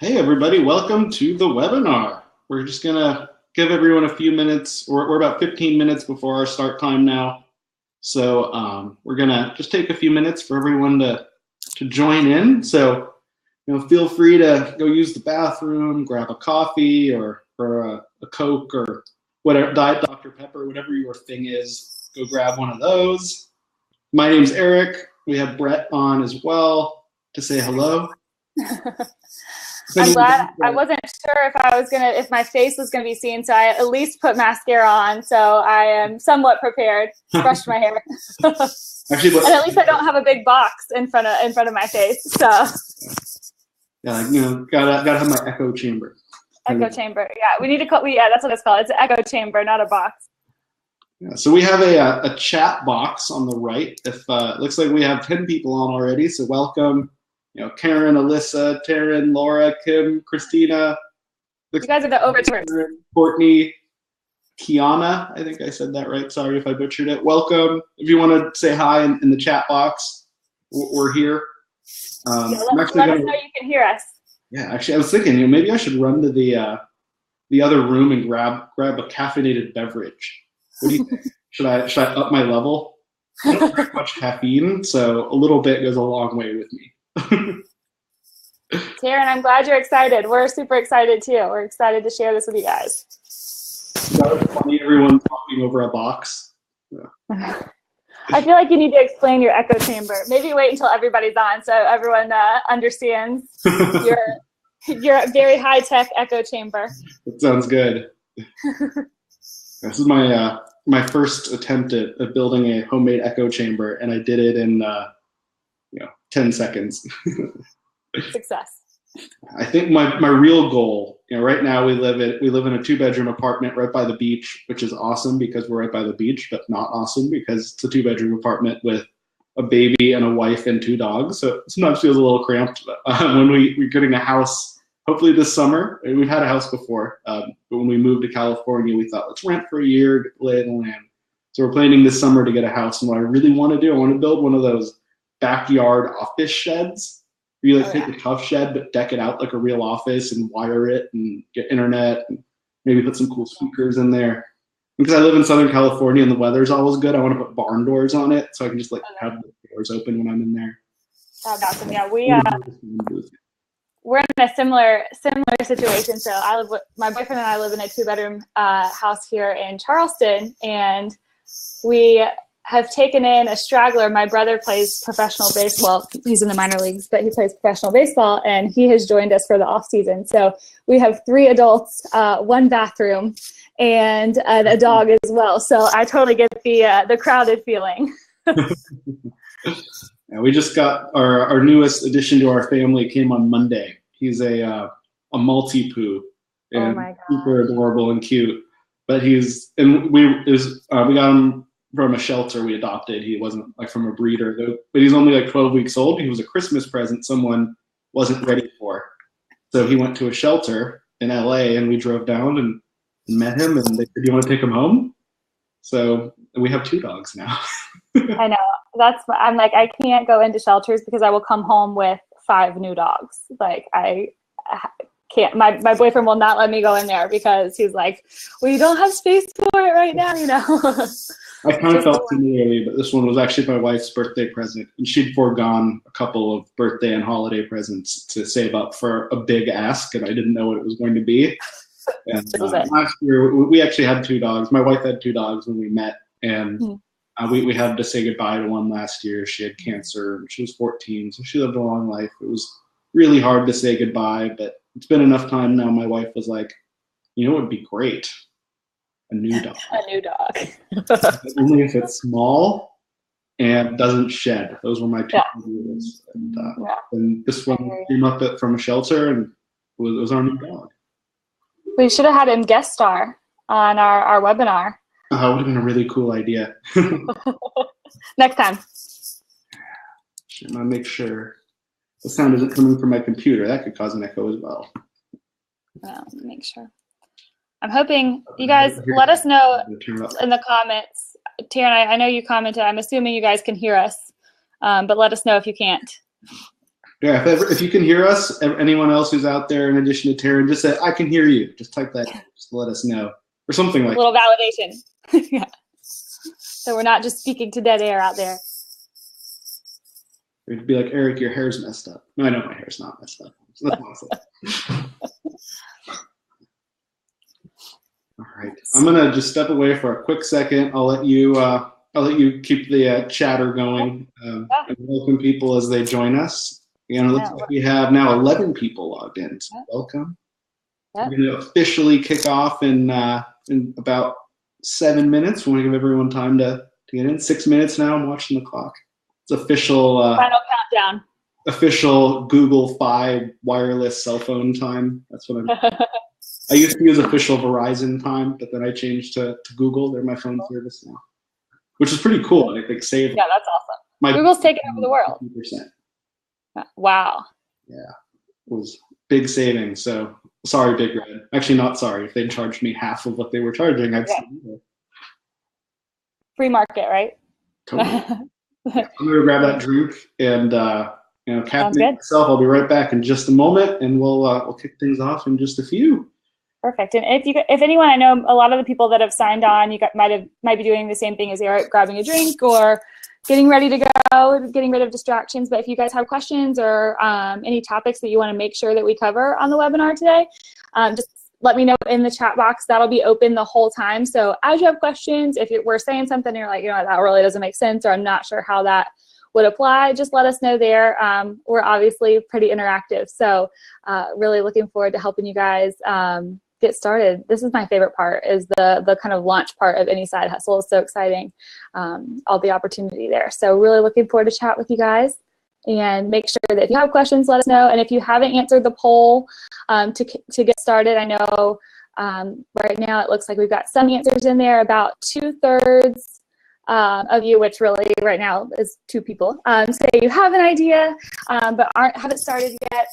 Hey everybody, welcome to the webinar. We're just gonna give everyone a few minutes, we're about 15 minutes before our start time now. So we're gonna just take a few minutes for everyone to join in. So feel free to go use the bathroom, grab a coffee or a Coke or whatever, Diet Dr. Pepper, whatever your thing is, go grab one of those. My name's Eric. We have Brette on as well to say hello. I'm glad. I wasn't sure if my face was gonna be seen, so I at least put mascara on, so I am somewhat prepared. Brushed my hair, Actually, and at least I don't have a big box in front of my face. So yeah, gotta have my echo chamber. Echo chamber. Yeah, we need to call. Yeah, that's what it's called. It's an echo chamber, not a box. Yeah, so we have a chat box on the right. If it looks like we have 10 people on already, so welcome. Karen, Alyssa, Taryn, Laura, Kim, Christina. You guys are the overturns. Courtney, Kiana, I think I said that right. Sorry if I butchered it. Welcome. If you want to say hi in the chat box, we're here. Let us know you can hear us. Yeah, actually, I was thinking maybe I should run to the other room and grab a caffeinated beverage. What do you think? Should I up my level? I don't drink much caffeine, so a little bit goes a long way with me. Taryn, I'm glad you're excited. We're super excited too. We're excited to share this with you guys. That was funny, everyone talking over a box. Yeah. I feel like you need to explain your echo chamber. Maybe wait until everybody's on so everyone understands your very high-tech echo chamber. That sounds good. This is my first attempt at building a homemade echo chamber, and I did it in 10 seconds. Success. I think my real goal, right now we live in a 2-bedroom apartment right by the beach, which is awesome because we're right by the beach, but not awesome because it's a 2-bedroom apartment with a baby and a wife and 2 dogs. So it sometimes feels a little cramped. But when we're getting a house, hopefully this summer, we've had a house before, but when we moved to California, we thought let's rent for a year, get the lay of the land. So we're planning this summer to get a house, and what I really want to do, I want to build one of those backyard office sheds. You take a tough shed but deck it out like a real office and wire it and get internet and maybe put some cool speakers in there. Because I live in Southern California and the weather's always good, I want to put barn doors on it so I can just have the doors open when I'm in there. Oh, awesome. Yeah, we're in a similar situation. So my boyfriend and I live in a 2-bedroom house here in Charleston, and we have taken in a straggler. My brother plays professional baseball. He's in the minor leagues, but he plays professional baseball, and he has joined us for the off season. So we have 3 adults, 1 bathroom, and a dog as well. So I totally get the crowded feeling. Yeah, we just got our newest addition to our family came on Monday. He's a Maltipoo, and super adorable and cute. But we got him from a shelter we adopted. He wasn't from a breeder, but he's only 12 weeks old. He was a Christmas present someone wasn't ready for. So he went to a shelter in LA, and we drove down and met him, and they said, "Do you want to take him home?" So we have 2 dogs now. I know. I'm like, I can't go into shelters because I will come home with 5 new dogs. I can't. My boyfriend will not let me go in there because he's like, well, you don't have space for it right now, I kind of felt similarly, but this one was actually my wife's birthday present, and she'd foregone a couple of birthday and holiday presents to save up for a big ask, and I didn't know what it was going to be. And last year, we actually had 2 dogs. My wife had 2 dogs when we met, and we had to say goodbye to one last year. She had cancer. She was 14, so she lived a long life. It was really hard to say goodbye, but it's been enough time now. My wife was like, it would be great. A new dog. A new dog. Only if it's small and doesn't shed. Those were my 2 rules. And this one came up from a shelter, and it was our new dog. We should have had him guest star on our webinar. It would have been a really cool idea. Next time. I'm gonna make sure the sound isn't coming from my computer. That could cause an echo as well. Well, make sure. I'm hoping you guys let us know in the comments. Taryn, I know you commented. I'm assuming you guys can hear us, but let us know if you can't. Yeah, if you can hear us, anyone else who's out there, in addition to Taryn, just say, I can hear you. Just type that in, just to let us know. Or something like that. A little validation. Yeah. So we're not just speaking to dead air out there. It'd be like, Eric, your hair's messed up. No, I know my hair's not messed up. So that's awesome. All right. I'm going to just step away for a quick second. I'll let you keep the chatter going and welcome people as they join us. It looks like we have now 11 people logged in. So welcome. We're going to officially kick off in about 7 minutes. We want to give everyone time to get in. 6 minutes now. I'm watching the clock. It's official. Final countdown. Official Google Fi wireless cell phone time. That's what I used to use official Verizon time, but then I changed to Google. They're my phone service now, which is pretty cool. I think saved. Yeah, that's awesome. Google's taking over the world. 50%. Wow. Yeah, it was big savings. So sorry, Big Red. Actually, not sorry. If they'd charged me half of what they were charging, I'd still do it. Free market, right? Totally. I'm gonna grab that drink and caffeinate myself. I'll be right back in just a moment, and we'll kick things off in just a few. Perfect. And if anyone, I know a lot of the people that have signed on, might be doing the same thing as Eric, grabbing a drink or getting ready to go, getting rid of distractions. But if you guys have questions or any topics that you want to make sure that we cover on the webinar today, just let me know in the chat box. That'll be open the whole time. So as you have questions, if we're saying something and you're like, that really doesn't make sense, or I'm not sure how that would apply, just let us know there. We're obviously pretty interactive. So really looking forward to helping you guys get started. This is my favorite part, is the kind of launch part of any side hustle. It's so exciting, all the opportunity there. So really looking forward to chat with you guys. And make sure that if you have questions, let us know. And if you haven't answered the poll to get started, I know right now it looks like we've got some answers in there. About 2/3 of you, which really right now is 2 people, say you have an idea but haven't started yet.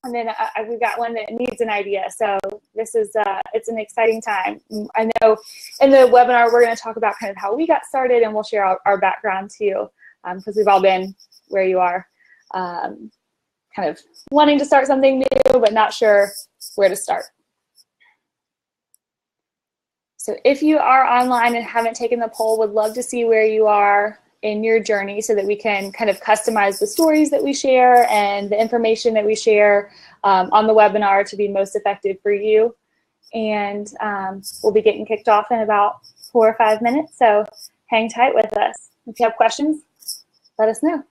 And then we've got one that needs an idea. So this is it's an exciting time. I know in the webinar we're going to talk about kind of how we got started, and we'll share our background too, because we've all been where you are, kind of wanting to start something new but not sure where to start. So if you are online and haven't taken the poll, would love to see where you are in your journey so that we can kind of customize the stories that we share and the information that we share on the webinar to be most effective for you. And we'll be getting kicked off in about 4 or 5 minutes, so hang tight with us. If you have questions, let us know.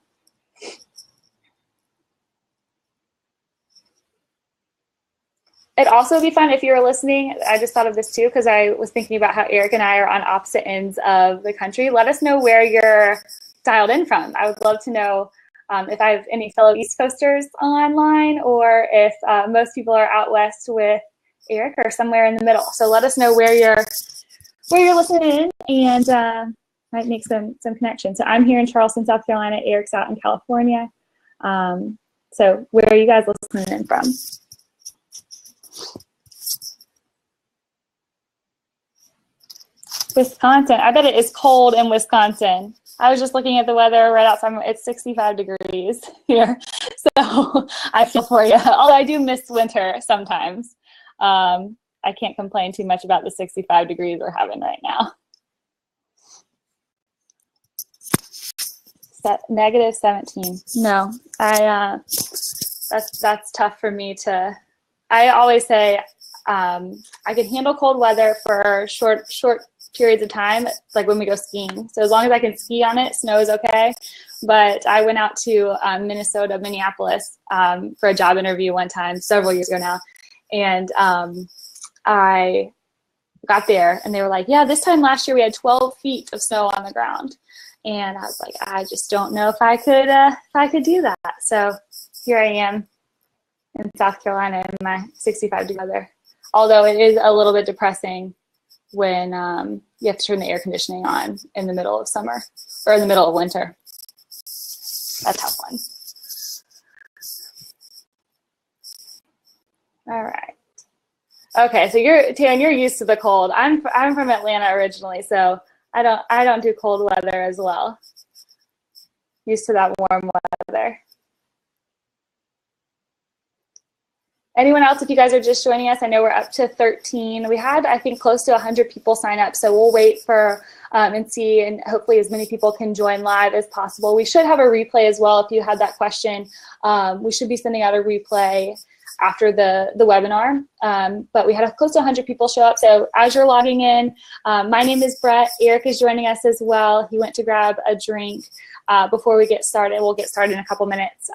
It'd also be fun if you were listening. I just thought of this too, because I was thinking about how Eric and I are on opposite ends of the country. Let us know where you're dialed in from. I would love to know if I have any fellow East Coasters online, or if most people are out west with Eric, or somewhere in the middle. So let us know where you're listening in, and might make some connections. So I'm here in Charleston, South Carolina. Eric's out in California. So where are you guys listening in from? Wisconsin. I bet it is cold in Wisconsin. I was just looking at the weather right outside. It's 65 degrees here. So I feel for you. Although I do miss winter sometimes. I can't complain too much about the 65 degrees we're having right now. Negative 17. No, that's tough for me to. I always say I can handle cold weather for short periods of time, like when we go skiing. So as long as I can ski on it, snow is okay. But I went out to Minneapolis for a job interview one time, several years ago now. And I got there and they were like, yeah, this time last year we had 12 feet of snow on the ground. And I was like, I just don't know if I could do that. So here I am in South Carolina in my 65 degree weather. Although it is a little bit depressing when you have to turn the air conditioning on in the middle of summer or in the middle of winter. A tough one. All right. Okay, so Taryn, you're used to the cold. I'm from Atlanta originally, so I don't do cold weather as well. Used to that warm weather. anyone else, if you guys are just joining us, I know we're up to 13. We had, I think, close to 100 people sign up, so we'll wait for and see, and hopefully as many people can join live as possible. We should have a replay as well if you had that question. We should be sending out a replay after the webinar, but we had close to 100 people show up. So as you're logging in, my name is Brett. Eric is joining us as well. He went to grab a drink before we get started. We'll get started in a couple minutes.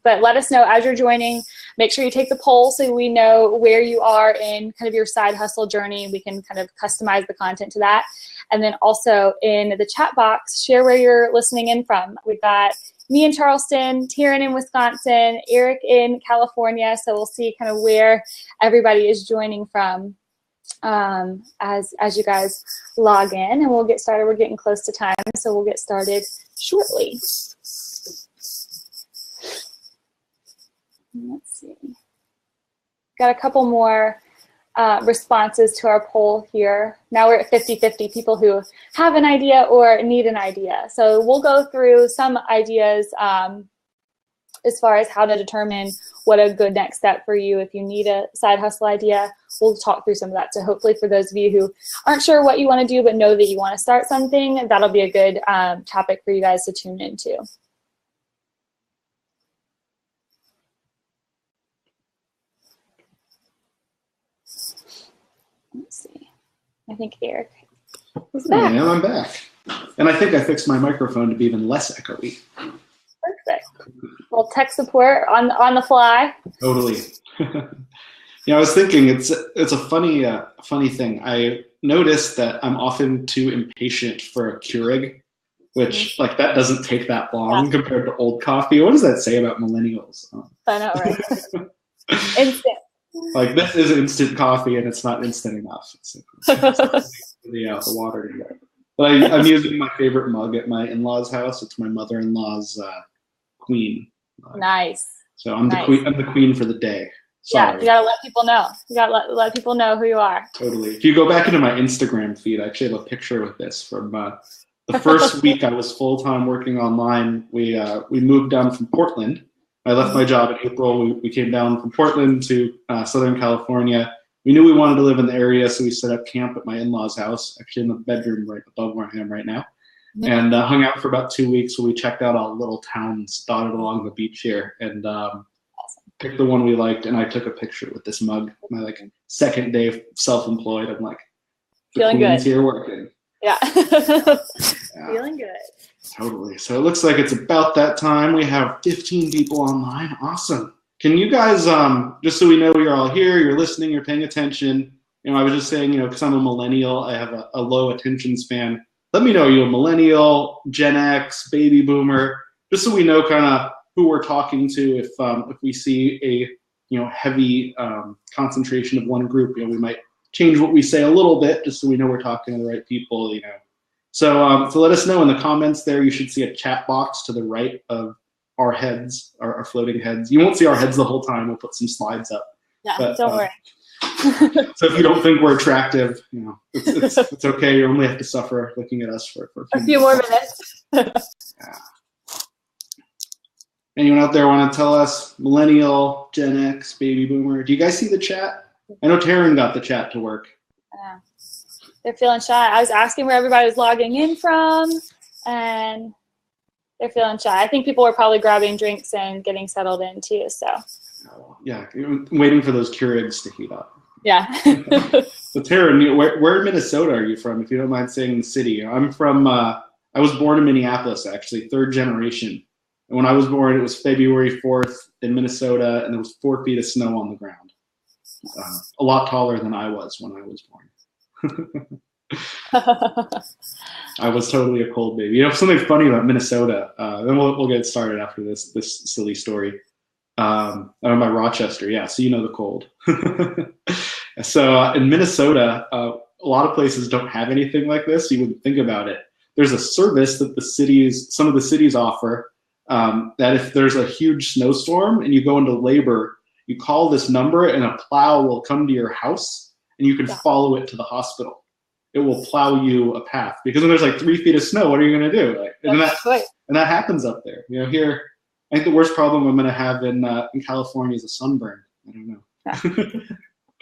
But let us know as you're joining. Make sure you take the poll so we know where you are in kind of your side hustle journey. We can kind of customize the content to that. And then also in the chat box, share where you're listening in from. We've got me in Charleston, Taryn in Wisconsin, Eric in California. So we'll see kind of where everybody is joining from as you guys log in, and we'll get started. We're getting close to time, so we'll get started shortly. Let's see. Got a couple more responses to our poll here. Now we're at 50-50 people who have an idea or need an idea. So we'll go through some ideas as far as how to determine what a good next step for you. If you need a side hustle idea, we'll talk through some of that. So hopefully for those of you who aren't sure what you want to do but know that you want to start something, that'll be a good topic for you guys to tune into. Let's see. I think Eric is back. Yeah, I'm back. And I think I fixed my microphone to be even less echoey. Perfect. Well, tech support on the fly. Totally. I was thinking it's a funny thing. I noticed that I'm often too impatient for a Keurig, which like that doesn't take that long compared to old coffee. What does that say about millennials? I know, right? Instant. Like this is instant coffee, and it's not instant enough. It's the water to get. But I'm using my favorite mug at my in-laws' house. It's my mother-in-law's queen. Nice. So I'm the queen. I'm the queen for the day. Sorry. Yeah, you gotta let people know. You gotta let people know who you are. Totally. If you go back into my Instagram feed, I actually have a picture with this from the first week I was full-time working online. We moved down from Portland. I left my job in April. We came down from Portland to Southern California. We knew we wanted to live in the area, so we set up camp at my in-laws' house, actually in the bedroom right above where I am right now, and hung out for about 2 weeks where we checked out all the little towns dotted along the beach here, and picked the one we liked, and I took a picture with this mug. My second day of self-employed. I'm like, feeling good. Here working. Yeah. Feeling good. Totally. So it looks like it's about that time. We have 15 people online. Awesome. Can you guys, just so we know you're all here, you're listening, you're paying attention. I was just saying, because I'm a millennial, I have a low attention span. Let me know, are you a millennial, Gen X, baby boomer, just so we know kind of who we're talking to. If we see a heavy concentration of one group, we might change what we say a little bit just so we know we're talking to the right people. So let us know in the comments there. You should see a chat box to the right of our heads, our floating heads. You won't see our heads the whole time. We'll put some slides up. Yeah, but, don't worry. So if you don't think we're attractive, it's okay. You only have to suffer looking at us for a few more minutes. Yeah. Anyone out there want to tell us, millennial, Gen X, baby boomer? Do you guys see the chat? I know Taryn got the chat to work. Yeah. They're feeling shy. I was asking where everybody was logging in from, and they're feeling shy. I think people were probably grabbing drinks and getting settled in too. So. Yeah, waiting for those Keurigs to heat up. Yeah. So Taryn, where in Minnesota are you from? If you don't mind saying the city. I'm from. I was born in Minneapolis, actually, third generation. And when I was born, it was February 4th in Minnesota, and there was 4 feet of snow on the ground. A lot taller than I was when I was born. I was totally a cold baby. Something funny about Minnesota. Then we'll get started after this silly story. I'm by Rochester, yeah. So the cold. So in Minnesota, a lot of places don't have anything like this. You wouldn't think about it. There's a service that some of the cities offer. That if there's a huge snowstorm and you go into labor, you call this number and a plow will come to your house and you can follow it to the hospital. It will plow you a path because when there's 3 feet of snow, what are you going to do? And that happens up there. Here, I think the worst problem I'm going to have in California is a sunburn. I don't know.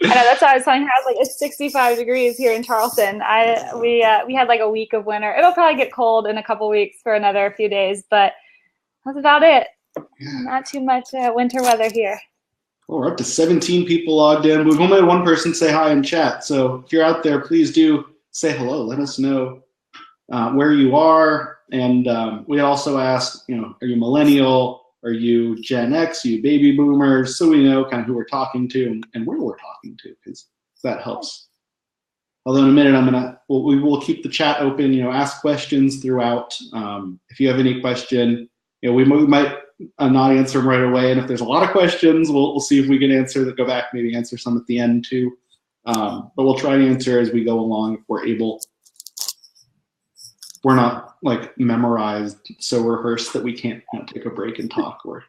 I know, that's why I was telling her, I was like, it's 65 degrees here in Charleston. We had like a week of winter. It'll probably get cold in a couple weeks for another few days, but that's about it. Yeah. Not too much winter weather here. Well, we're up to 17 people logged in. We've only had one person say hi in chat. So if you're out there, please do say hello. Let us know where you are. And we also asked, are you millennial? Are you Gen X? Are you baby boomers? So we know kind of who we're talking to and where we're talking to, because that helps. Although in a minute, we will keep the chat open, ask questions throughout. If you have any question, we might not answer them right away. And if there's a lot of questions, we'll see if we can go back, maybe answer some at the end too. But we'll try to answer as we go along if we're able. We're not like memorized, so rehearsed that we can't take a break and talk. Or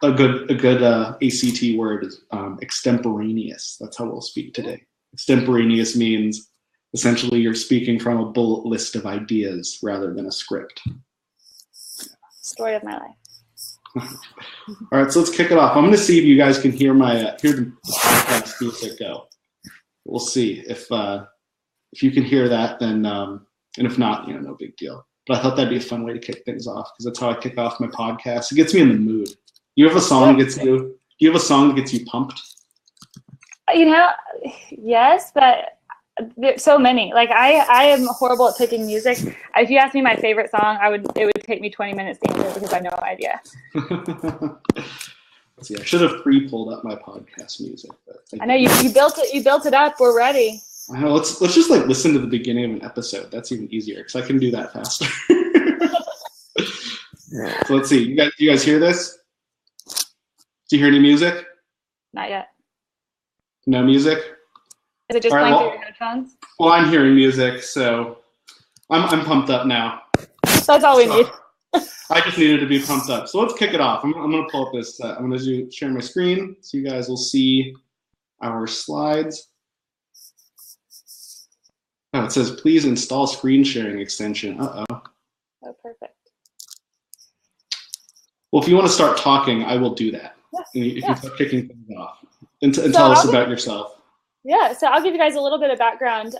a good ACT word is extemporaneous. That's how we'll speak today. Extemporaneous means essentially you're speaking from a bullet list of ideas rather than a script. Story of my life. All right, so let's kick it off. I'm going to see if you guys can hear hear the podcast music go. We'll see if you can hear that, then. And if not, no big deal. But I thought that'd be a fun way to kick things off, because that's how I kick off my podcast. It gets me in the mood. You have a song that gets you? Do you have a song that gets you pumped? Yes, but there's so many. Like I am horrible at picking music. If you ask me my favorite song, it would take me 20 minutes to answer because I have no idea. Let's see. I should have pre-pulled up my podcast music. I know you built it. You built it up. We're ready. I know, let's just like listen to the beginning of an episode. That's even easier because I can do that faster. So let's see. You guys hear this? Do you hear any music? Not yet. No music? Is it just playing through your headphones? Well, I'm hearing music, so I'm pumped up now. That's all we need. I just needed to be pumped up. So let's kick it off. I'm going to pull up this. I'm going to share my screen so you guys will see our slides. Oh, it says, please install screen sharing extension. Uh-oh. Oh, perfect. Well, if you want to start talking, I will do that. Yeah. If you start kicking things off. And tell us about yourself. Yeah, so I'll give you guys a little bit of background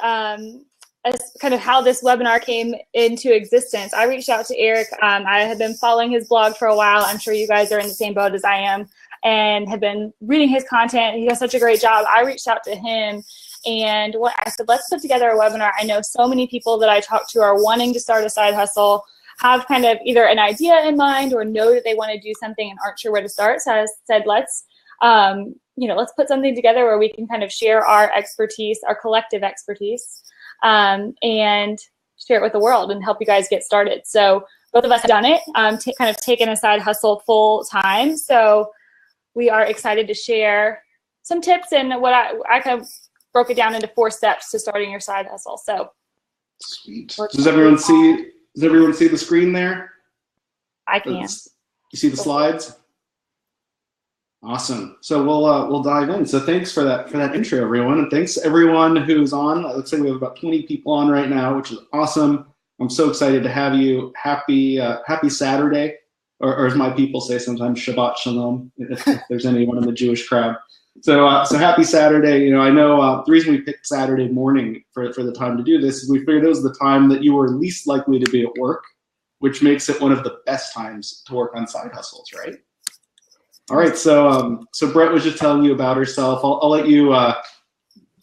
as kind of how this webinar came into existence. I reached out to Eric. I had been following his blog for a while. I'm sure you guys are in the same boat as I am and have been reading his content. He does such a great job. I reached out to him. And I said, let's put together a webinar. I know so many people that I talk to are wanting to start a side hustle, have kind of either an idea in mind or know that they want to do something and aren't sure where to start. So I said, let's put something together where we can kind of share our expertise, our collective expertise, and share it with the world and help you guys get started. So both of us have done it, kind of taken a side hustle full time. So we are excited to share some tips and what I kind of broke it down into 4 steps to starting your side hustle. So sweet. Does everyone see the screen there? I can. You see the slides? Awesome. So we'll dive in. So thanks for that intro, everyone, and thanks everyone who's on. Let's say we have about 20 people on right now, which is awesome. I'm so excited to have you. Happy Saturday, or as my people say sometimes, Shabbat Shalom, if there's anyone in the Jewish crowd. So happy Saturday. I know the reason we picked Saturday morning for the time to do this is we figured it was the time that you were least likely to be at work, which makes it one of the best times to work on side hustles, right? All right, so Brette was just telling you about herself. I'll let you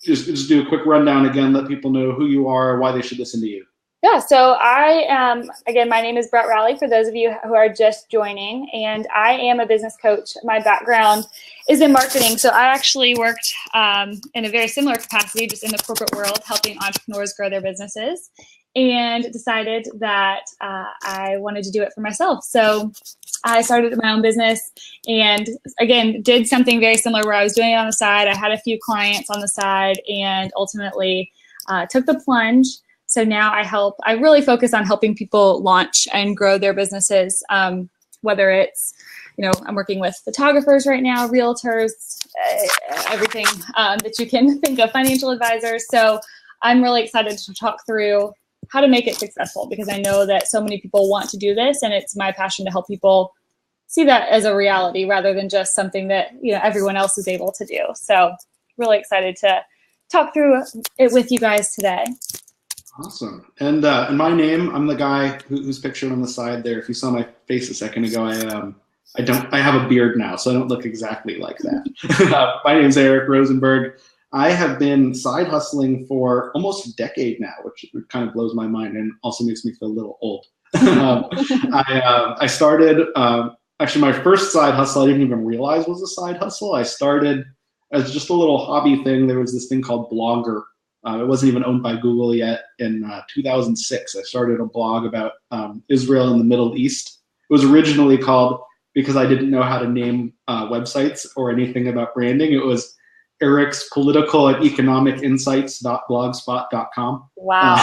just do a quick rundown again, let people know who you are, why they should listen to you. Yeah, so I am, again, my name is Brette Rowley, for those of you who are just joining, and I am a business coach. My background is in marketing, so I actually worked in a very similar capacity, just in the corporate world, helping entrepreneurs grow their businesses, and decided that I wanted to do it for myself. So I started my own business and, again, did something very similar where I was doing it on the side. I had a few clients on the side and ultimately took the plunge. So now I really focus on helping people launch and grow their businesses, whether it's, I'm working with photographers right now, realtors, everything that you can think of, financial advisors. So I'm really excited to talk through how to make it successful, because I know that so many people want to do this, and it's my passion to help people see that as a reality rather than just something that, you know, everyone else is able to do. So really excited to talk through it with you guys today. Awesome. And my name, I'm the guy who's pictured on the side there. If you saw my face a second ago, I have a beard now, so I don't look exactly like that. My name's Eric Rosenberg. I have been side hustling for almost a decade now, which kind of blows my mind and also makes me feel a little old. I started, actually my first side hustle I didn't even realize was a side hustle. I started as just a little hobby thing. There was this thing called Blogger. It wasn't even owned by Google yet. In 2006, I started a blog about Israel and the Middle East. It was originally called, because I didn't know how to name websites or anything about branding, it was Eric's Political and Economic Insights.blogspot.com. Wow.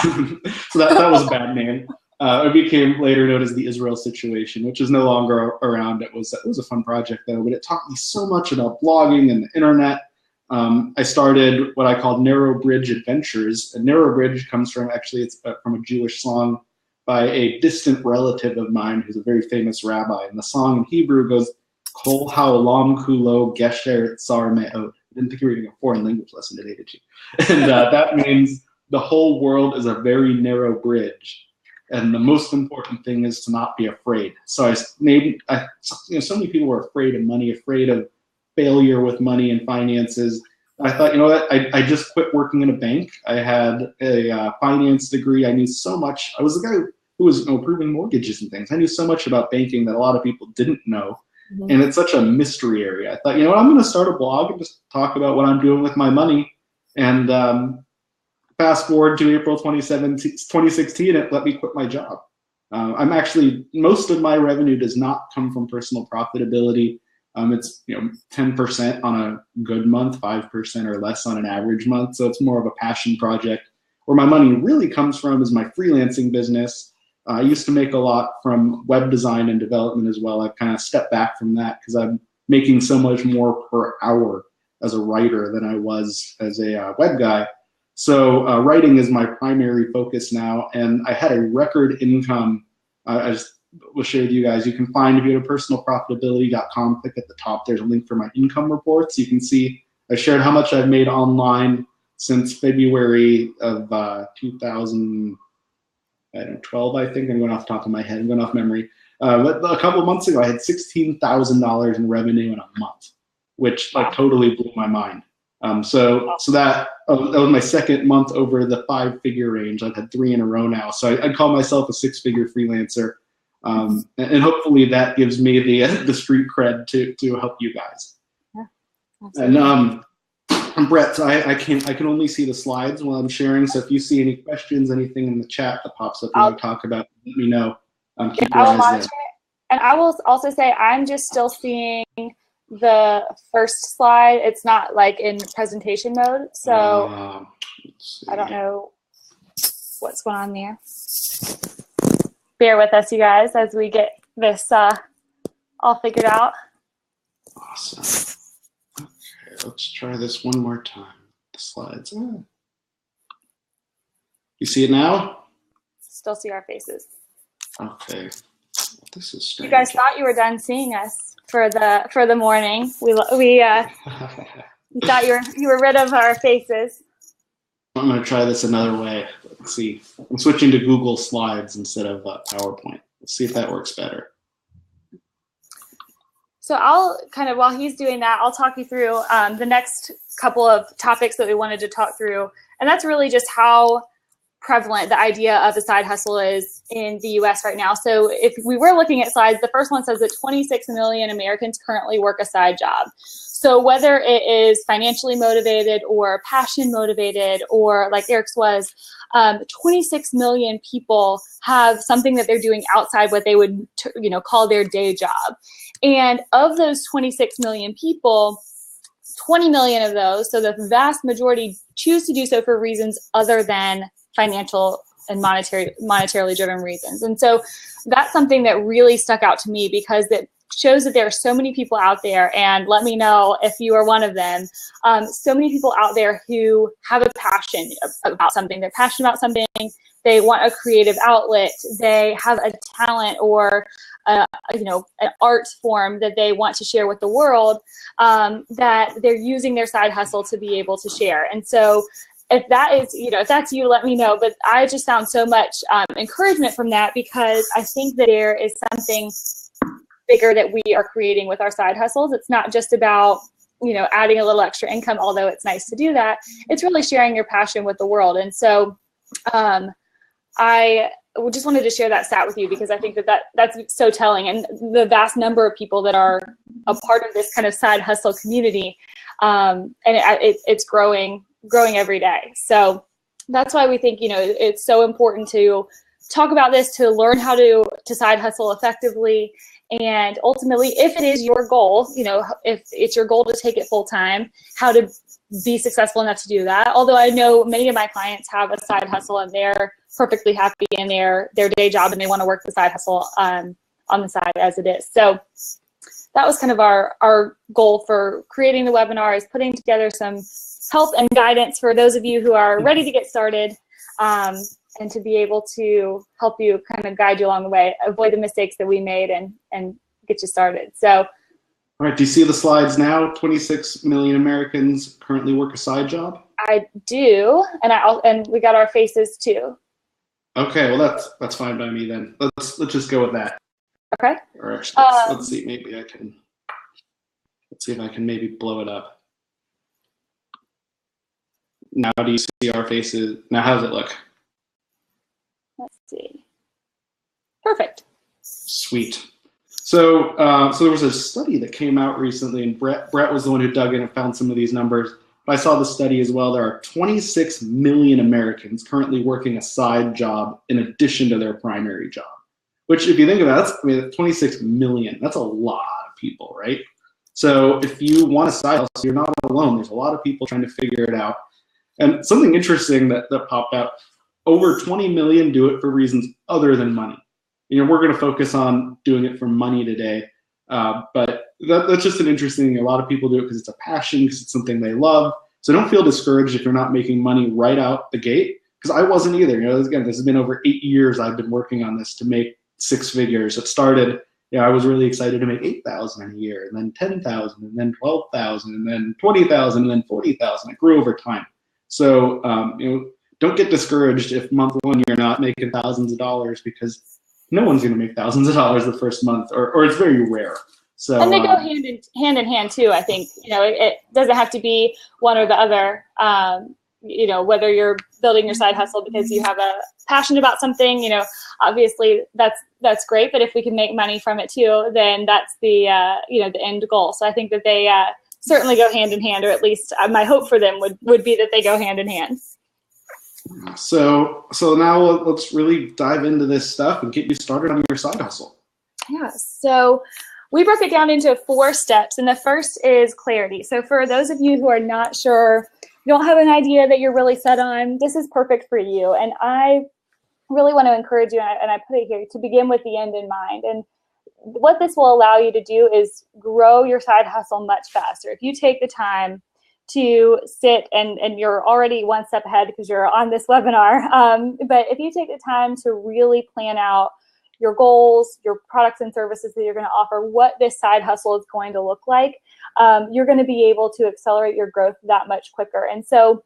So that was a bad name. It became later known as the Israel Situation, which is no longer around. It was a fun project though, but it taught me so much about blogging and the internet. I started what I called Narrow Bridge Adventures. And Narrow Bridge comes from, actually, it's from a Jewish song by a distant relative of mine who's a very famous rabbi. And the song in Hebrew goes, Kol ha'olam kulo gesher tsar me'od. I didn't think you were getting a foreign language lesson today, did you? And that means the whole world is a very narrow bridge. And the most important thing is to not be afraid. So so many people were afraid of money, afraid of failure with money and finances. I thought, you know what, I just quit working in a bank. I had a finance degree. I knew so much. I was the guy who was approving mortgages and things. I knew so much about banking that a lot of people didn't know. Mm-hmm. And it's such a mystery area. I thought, you know what, I'm going to start a blog and just talk about what I'm doing with my money. And fast forward to April 2016, it let me quit my job. I'm actually, most of my revenue does not come from personal profitability. It's 10% on a good month, 5% or less on an average month. So it's more of a passion project. Where my money really comes from is my freelancing business. I used to make a lot from web design and development as well. I've kind of stepped back from that because I'm making so much more per hour as a writer than I was as a web guy. So writing is my primary focus now. And I had a record income. We'll share with you guys. You can find, if you go to personalprofitability.com, click at the top, there's a link for my income reports. You can see I shared how much I've made online since February of 2012, I think. I'm going off the top of my head. I'm going off memory. But a couple of months ago, I had $16,000 in revenue in a month, which like totally blew my mind. So that was my second month over the 5-figure range. I've had 3 in a row now. So I call myself a 6-figure freelancer. And hopefully that gives me the street cred to help you guys. Yeah, and Brett, I can only see the slides while I'm sharing. So if you see any questions, anything in the chat that pops up, you want to talk about, let me know. Keep your eyes there. And I will also say I'm just still seeing the first slide. It's not like in presentation mode, so I don't know what's going on there. Bear with us, you guys, as we get this all figured out. Awesome. Okay, let's try this one more time. The slides. You see it now? Still see our faces. Okay. This is strange. You guys thought you were done seeing us for the morning. We thought you were rid of our faces. I'm going to try this another way. Let's see. I'm switching to Google Slides instead of PowerPoint. Let's see if that works better. So I'll kind of, while he's doing that, I'll talk you through the next couple of topics that we wanted to talk through. And that's really just how prevalent the idea of a side hustle is in the US right now. So if we were looking at slides, the first one says that 26 million Americans currently work a side job. So whether it is financially motivated or passion motivated, or like Eric's was, 26 million people have something that they're doing outside what they would, call their day job. And of those 26 million people, 20 million of those, so the vast majority, choose to do so for reasons other than financial and monetarily driven reasons. And so that's something that really stuck out to me, because that shows that there are so many people out there, and let me know if you are one of them. So many people out there who have a passion about something. They're passionate about something. They want a creative outlet. They have a talent or an art form that they want to share with the world, that they're using their side hustle to be able to share. And so if that is, if that's you, let me know. But I just found so much encouragement from that, because I think that there is something bigger that we are creating with our side hustles. It's not just about, adding a little extra income, although it's nice to do that. It's really sharing your passion with the world. And so I just wanted to share that stat with you, because I think that's so telling. And the vast number of people that are a part of this kind of side hustle community, and it's growing every day. So that's why we think, it's so important to talk about this, to learn how to side hustle effectively. And ultimately, if it is your goal, if it's your goal to take it full time, how to be successful enough to do that. Although I know many of my clients have a side hustle and they're perfectly happy in their day job, and they want to work the side hustle on the side as it is. So that was kind of our goal for creating the webinar, is putting together some help and guidance for those of you who are ready to get started, and to be able to help you, kind of guide you along the way, avoid the mistakes that we made, and get you started. So, all right, do you see the slides now? 26 million Americans currently work a side job? I do, and we got our faces too. Okay, well that's fine by me then. Let's just go with that. Okay. Or actually, let's see. Maybe I can. Let's see if I can maybe blow it up. Now, do you see our faces? Now, how does it look? Let's see. Perfect. Sweet. So there was a study that came out recently, and Brette was the one who dug in and found some of these numbers. But I saw the study as well. There are 26 million Americans currently working a side job in addition to their primary job. Which, if you think about it, 26 million. That's a lot of people, right? So if you want a side hustle, you're not alone. There's a lot of people trying to figure it out. And something interesting that popped out, over 20 million do it for reasons other than money. We're going to focus on doing it for money today. But that's just an interesting thing. A lot of people do it because it's a passion, because it's something they love. So don't feel discouraged if you're not making money right out the gate, because I wasn't either. Again, this has been over 8 years I've been working on this to make 6 figures. It started, I was really excited to make 8,000 a year, and then 10,000, and then 12,000, and then 20,000, and then 40,000. It grew over time. So don't get discouraged if month one you're not making thousands of dollars, because no one's going to make thousands of dollars the first month, or it's very rare. So, and they go hand in hand too. I think it doesn't have to be one or the other. Whether you're building your side hustle because you have a passion about something, obviously that's great. But if we can make money from it too, then that's the the end goal. So I think that they certainly go hand in hand, or at least my hope for them would be that they go hand in hand. So now let's really dive into this stuff and get you started on your side hustle. Yeah. So we broke it down into 4 steps, and the first is clarity. So for those of you who are not sure, you don't have an idea that you're really set on, this is perfect for you. And I really want to encourage you, and I put it here, to begin with the end in mind. And what this will allow you to do is grow your side hustle much faster. If you take the time to sit, and you're already one step ahead because you're on this webinar, but if you take the time to really plan out your goals, your products and services that you're going to offer, what this side hustle is going to look like, you're going to be able to accelerate your growth that much quicker. And so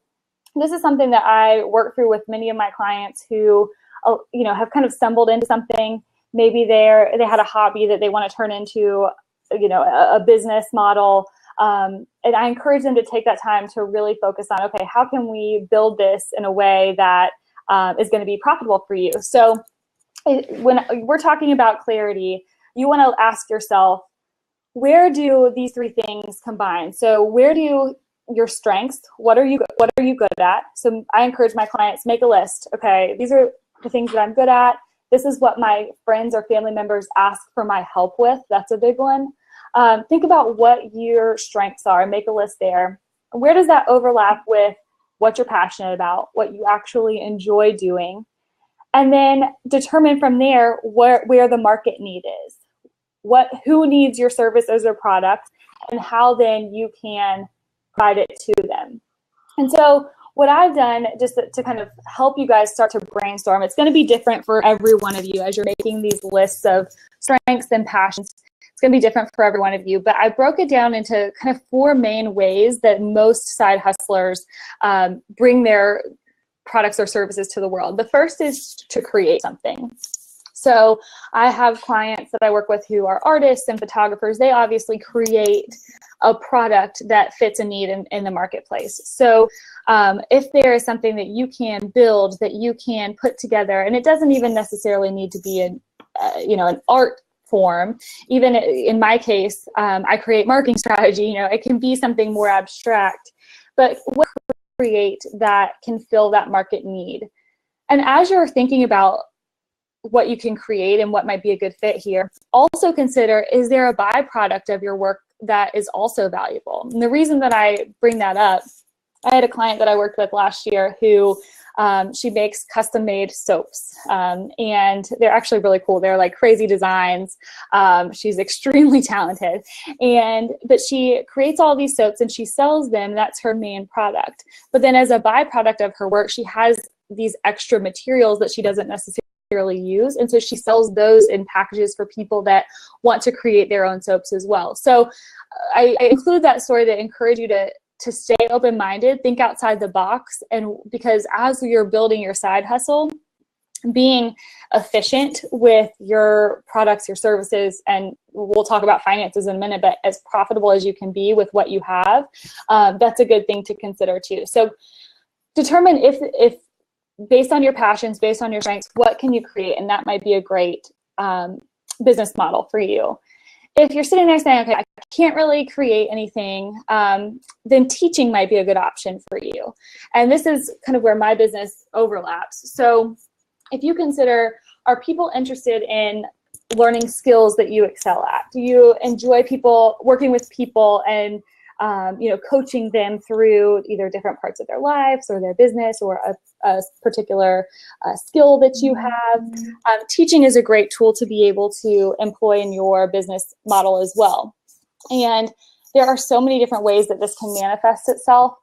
this is something that I work through with many of my clients who, have kind of stumbled into something. Maybe they had a hobby that they want to turn into, a business model. And I encourage them to take that time to really focus on, okay, how can we build this in a way that is going to be profitable for you? So when we're talking about clarity, you want to ask yourself, where do these 3 things combine? So where do your strengths, what are you good at? So I encourage my clients, make a list. Okay, these are the things that I'm good at. This is what my friends or family members ask for my help with. That's a big one. Think about what your strengths are and make a list there. Where does that overlap with what you're passionate about, what you actually enjoy doing? And then determine from there where the market need is. who needs your services or products, and how then you can provide it to them. And so what I've done, just to kind of help you guys start to brainstorm, it's going to be different for every one of you as you're making these lists of strengths and passions. It's going to be different for every one of you, but I broke it down into kind of 4 main ways that most side hustlers bring their products or services to the world. The first is to create something. So I have clients that I work with who are artists and photographers. They obviously create a product that fits a need in the marketplace. So if there is something that you can build, that you can put together, and it doesn't even necessarily need to be an art form. Even in my case, I create marketing strategy. It can be something more abstract, but what create that can fill that market need. And as you're thinking about what you can create and what might be a good fit here, also consider, is there a byproduct of your work that is also valuable? And the reason that I bring that up, I had a client that I worked with last year who she makes custom-made soaps, and they're actually really cool. They're like crazy designs. She's extremely talented, but she creates all these soaps and she sells them. That's her main product. But then as a byproduct of her work, she has these extra materials that she doesn't necessarily use, and so she sells those in packages for people that want to create their own soaps as well. So I include that story to encourage you to stay open-minded, think outside the box, and because as you're building your side hustle, being efficient with your products, your services, and we'll talk about finances in a minute, but as profitable as you can be with what you have, that's a good thing to consider too. So determine if based on your passions, based on your strengths, what can you create? And that might be a great business model for you. If you're sitting there saying, okay, I can't really create anything, then teaching might be a good option for you. And this is kind of where my business overlaps. So if you consider, are people interested in learning skills that you excel at? Do you enjoy working with people and coaching them through either different parts of their lives or their business or a particular skill that you have? Teaching is a great tool to be able to employ in your business model as well. And there are so many different ways that this can manifest itself.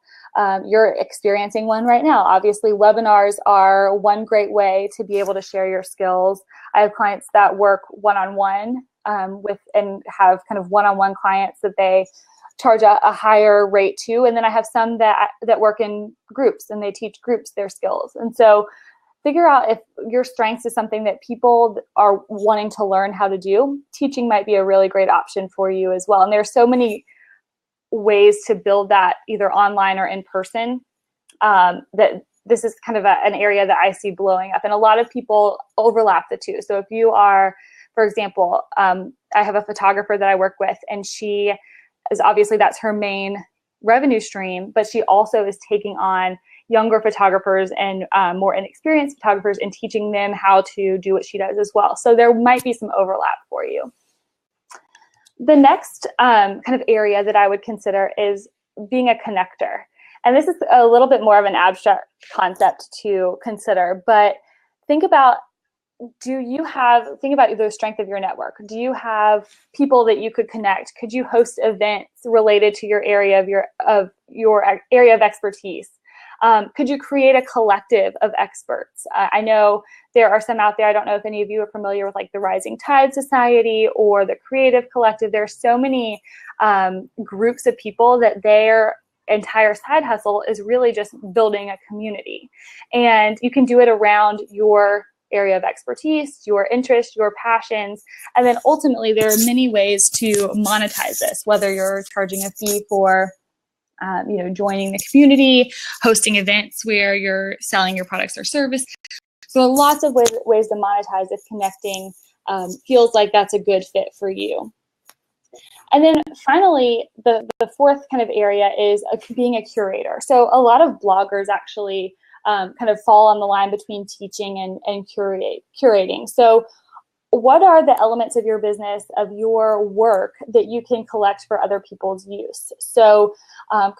You're experiencing one right now. Obviously, webinars are one great way to be able to share your skills. I have clients that work one-on-one with and have kind of one-on-one clients that they charge a higher rate to, and then I have some that work in groups and they teach groups their skills. And so figure out if your strengths is something that people are wanting to learn how to do. Teaching might be a really great option for you as well. And there's so many ways to build that either online or in person, that this is kind of an area that I see blowing up, and a lot of people overlap the two. So if you are, for example, I have a photographer that I work with, and she is obviously that's her main revenue stream, but she also is taking on younger photographers and more inexperienced photographers and teaching them how to do what she does as well. So there might be some overlap for you. The next kind of area that I would consider is being a connector. And this is a little bit more of an abstract concept to consider, but think about the strength of your network. Do you have people that you could connect? Could you host events related to your area of your area of expertise? Could you create a collective of experts? I know there are some out there. I don't know if any of you are familiar with like the Rising Tide Society or the Creative Collective. There are so many groups of people that their entire side hustle is really just building a community. And you can do it around your area of expertise, your interests, your passions, and then ultimately there are many ways to monetize this, whether you're charging a fee for joining the community, hosting events where you're selling your products or service. So lots of ways to monetize if connecting feels like that's a good fit for you. And then finally, the fourth kind of area is being a curator. So a lot of bloggers actually kind of fall on the line between teaching and curating. So what are the elements of your business, of your work, that you can collect for other people's use? So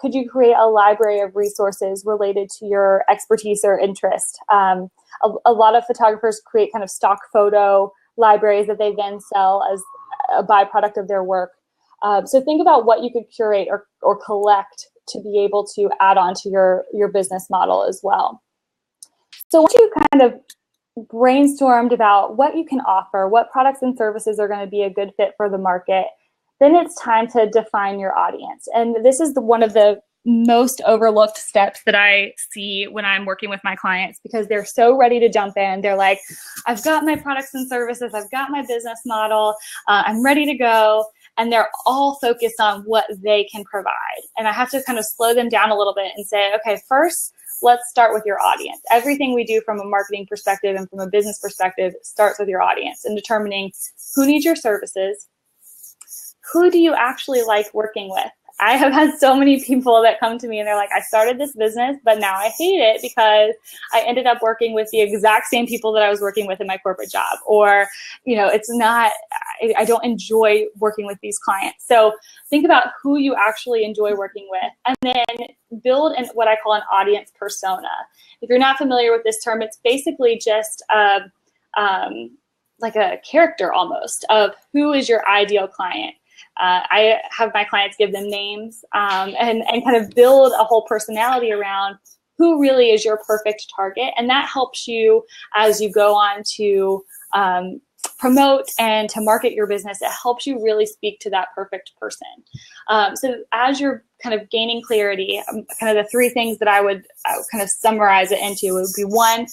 could you create a library of resources related to your expertise or interest? A lot of photographers create kind of stock photo libraries that they then sell a byproduct of their work. So think about what you could curate or collect to be able to add on to your business model as well. So once you kind of brainstormed about what you can offer, what products and services are going to be a good fit for the market, then it's time to define your audience. And this is one of the most overlooked steps that I see when I'm working with my clients, because they're so ready to jump in. They're like, I've got my products and services, I've got my business model, I'm ready to go. And they're all focused on what they can provide. And I have to kind of slow them down a little bit and say, okay, first, let's start with your audience. Everything we do from a marketing perspective and from a business perspective starts with your audience and determining who needs your services, who do you actually like working with. I have had so many people that come to me and they're like, I started this business, but now I hate it because I ended up working with the exact same people that I was working with in my corporate job. Or, it's not, I don't enjoy working with these clients. So think about who you actually enjoy working with, and then build what I call an audience persona. If you're not familiar with this term, it's basically just like a character almost of who is your ideal client. I have my clients give them names and kind of build a whole personality around who really is your perfect target. And that helps you as you go on to promote and to market your business. It helps you really speak to that perfect person. So as you're kind of gaining clarity, kind of the three things that I would kind of summarize it into would be: one,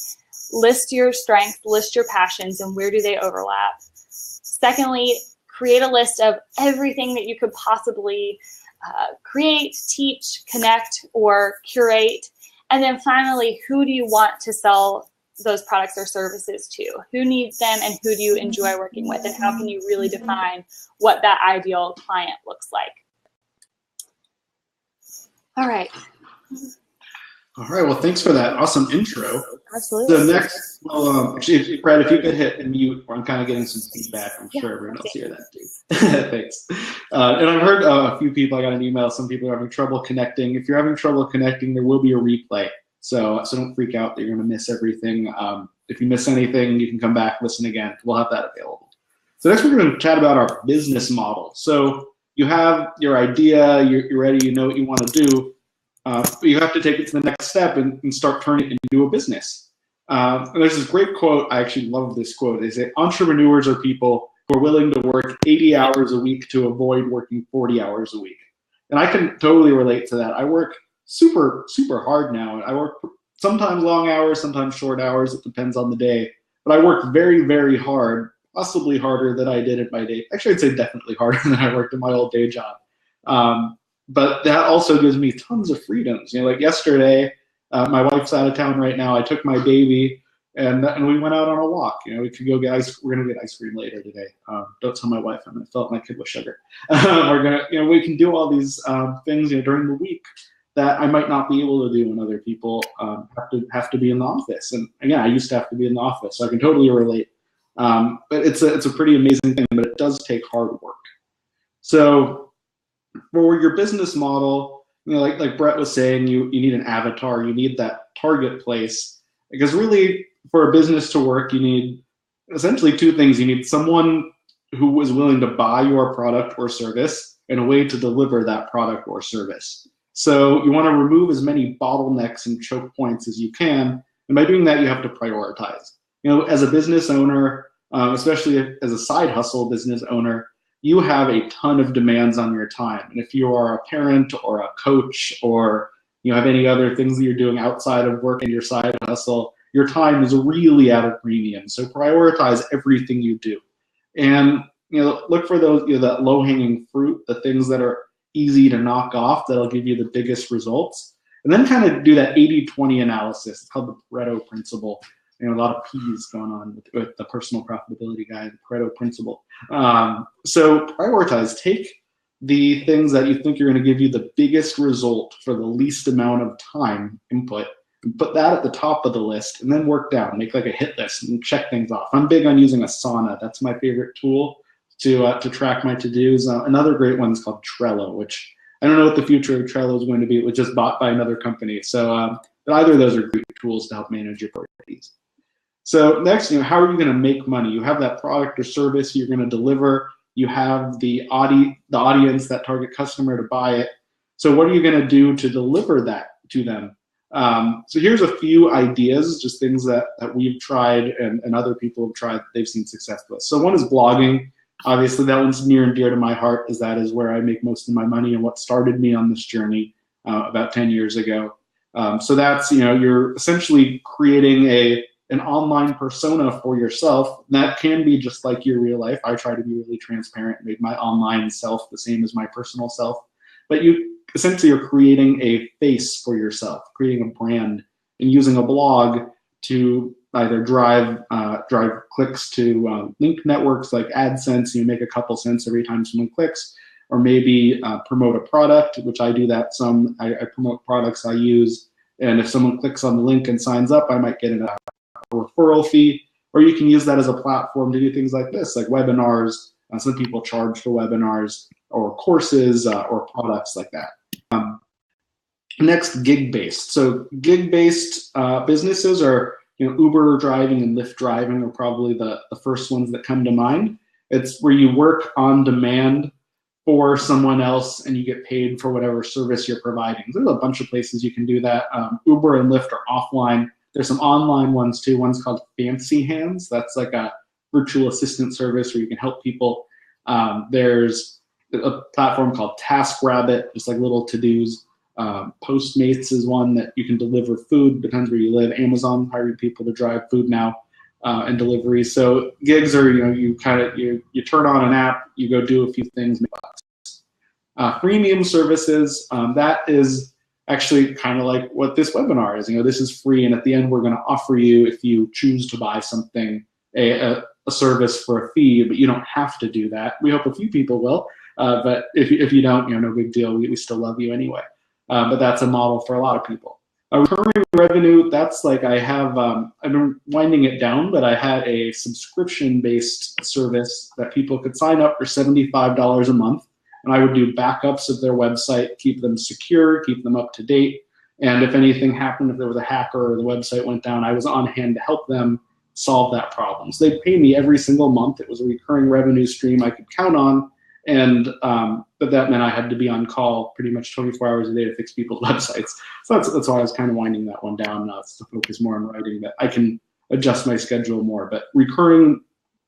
list your strengths, list your passions, and where do they overlap. Secondly, create a list of everything that you could possibly create, teach, connect, or curate. And then finally, who do you want to sell those products or services to? Who needs them and who do you enjoy working with? And how can you really define what that ideal client looks like? All right. All right. Well, thanks for that awesome intro. Absolutely. So next, actually, Brett, if you could hit mute, I'm kind of getting some feedback. I'm sure everyone else hear that too. Thanks. And I've heard a few people, I got an email, some people are having trouble connecting. If you're having trouble connecting, there will be a replay. So don't freak out that you're going to miss everything. If you miss anything, you can come back, listen again. We'll have that available. So next we're going to chat about our business model. So you have your idea, you're ready, you know what you want to do. But you have to take it to the next step and start turning it into a business. And there's this great quote. I actually love this quote. They say, entrepreneurs are people who are willing to work 80 hours a week to avoid working 40 hours a week. And I can totally relate to that. I work super, super hard now. I work sometimes long hours, sometimes short hours. It depends on the day. But I work very, very hard, possibly harder than I did at my day. Actually, I'd say definitely harder than I worked in my old day job. But that also gives me tons of freedoms. Like yesterday, my wife's out of town right now. I took my baby and we went out on a walk. We could go get ice. We're gonna get ice cream later today. Don't tell my wife I'm gonna fill up my kid with sugar. We're gonna, we can do all these things during the week that I might not be able to do when other people have to be in the office. And again, I used to have to be in the office, so I can totally relate. But it's a pretty amazing thing, but it does take hard work. So for your business model, like Brett was saying, you need an avatar, you need that target place, because really for a business to work, you need essentially two things. You need someone who is willing to buy your product or service and a way to deliver that product or service. So you want to remove as many bottlenecks and choke points as you can, and by doing that, you have to prioritize. As a business owner, especially as a side hustle business owner, you have a ton of demands on your time. And if you are a parent or a coach or you have any other things that you're doing outside of work and your side hustle, your time is really at a premium. So prioritize everything you do. And look for those, that low-hanging fruit, the things that are easy to knock off that'll give you the biggest results. And then kind of do that 80-20 analysis. It's called the Pareto principle. A lot of P's going on with the personal profitability guy, the Pareto principle. So prioritize. Take the things that you think are going to give you the biggest result for the least amount of time input, and put that at the top of the list, and then work down. Make like a hit list and check things off. I'm big on using Asana. That's my favorite tool to track my to-dos. Another great one is called Trello, which I don't know what the future of Trello is going to be. It was just bought by another company. So but either of those are great tools to help manage your priorities. So next, how are you going to make money? You have that product or service you're going to deliver. you have the audience, that target customer to buy it. So what are you going to do to deliver that to them? So here's a few ideas, just things that we've tried and other people have tried that they've seen success with. So one is blogging. Obviously, that one's near and dear to my heart, as that is where I make most of my money and what started me on this journey about 10 years ago. So that's, you're essentially creating an online persona for yourself. That can be just like your real life. I try to be really transparent, make my online self the same as my personal self. But you essentially are creating a face for yourself, creating a brand, and using a blog to either drive clicks to link networks like AdSense. You make a couple cents every time someone clicks, or maybe promote a product, which I do that some. I promote products I use, and if someone clicks on the link and signs up, I might get a referral fee. Or you can use that as a platform to do things like this, like webinars. Some people charge for webinars, or courses, or products like that. Next, gig-based. So gig-based businesses are, Uber driving and Lyft driving are probably the first ones that come to mind. It's where you work on demand for someone else and you get paid for whatever service you're providing. There's a bunch of places you can do that. Uber and Lyft are offline. There's some online ones too. One's called Fancy Hands. That's like a virtual assistant service where you can help people. There's a platform called TaskRabbit, just like little to-dos. Postmates is one that you can deliver food, depends where you live. Amazon hiring people to drive food now and delivery. So gigs are, you turn on an app, you go do a few things, make bucks. Premium services, that is actually kind of like what this webinar is. This is free, and at the end we're going to offer you, if you choose to buy something, a service for a fee, but you don't have to do that. We hope a few people will, but if you don't, no big deal. We still love you anyway. But that's a model for a lot of people. Recurring revenue, that's like I've been winding it down, but I had a subscription-based service that people could sign up for $75 a month, and I would do backups of their website, keep them secure, keep them up to date, and if anything happened, if there was a hacker or the website went down, I was on hand to help them solve that problem. So they'd pay me every single month. It was a recurring revenue stream I could count on, and but that meant I had to be on call pretty much 24 hours a day to fix people's websites. So that's why I was kind of winding that one down to focus more on writing, that I can adjust my schedule more. But recurring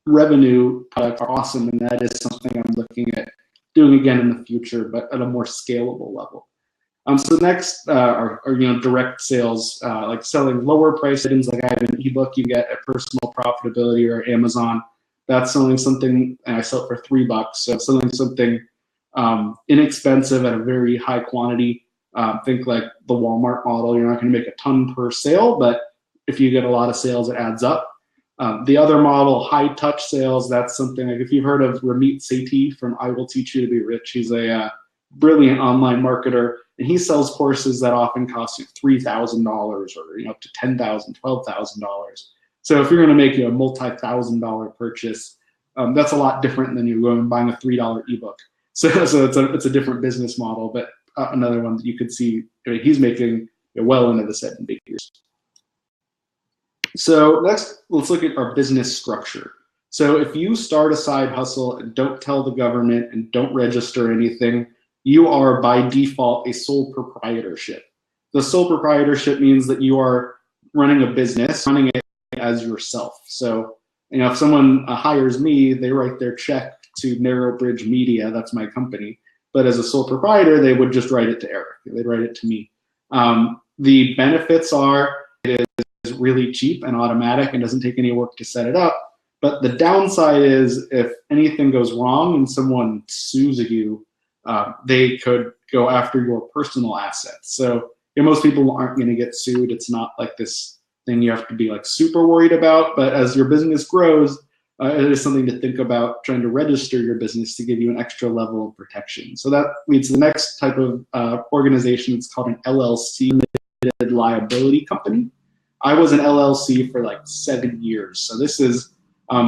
revenue products are awesome, and that is something I'm looking at doing again in the future, but at a more scalable level. So next are direct sales, like selling lower price items. Like I have an ebook you get at Personal Profitability or Amazon. That's selling something, and I sell it for $3. So selling something inexpensive at a very high quantity. Think like the Walmart model. You're not going to make a ton per sale, but if you get a lot of sales, it adds up. The other model, high touch sales, that's something like if you've heard of Ramit Sethi from I Will Teach You to Be Rich. He's a brilliant online marketer, and he sells courses that often cost you $3,000 or up to $10,000, $12,000. So if you're going to make a multi-$1,000 purchase, that's a lot different than you going and buying a $3 ebook. So it's a different business model, but another one that you could see, he's making well into the 7 figures. So next, let's look at our business structure. So if you start a side hustle and don't tell the government and don't register anything, you are by default a sole proprietorship. The sole proprietorship means that you are running a business, running it as yourself. So if someone hires me, they write their check to Narrow Bridge Media, that's my company. But as a sole proprietor, they would just write it to Eric. They'd write it to me. The benefits are it is really cheap and automatic and doesn't take any work to set it up. But the downside is if anything goes wrong and someone sues you, they could go after your personal assets. So most people aren't going to get sued. It's not like this thing you have to be like super worried about. But as your business grows, it is something to think about, trying to register your business to give you an extra level of protection. So that leads to the next type of organization. It's called an LLC, Limited Liability Company. I was an LLC for like 7 years. So this is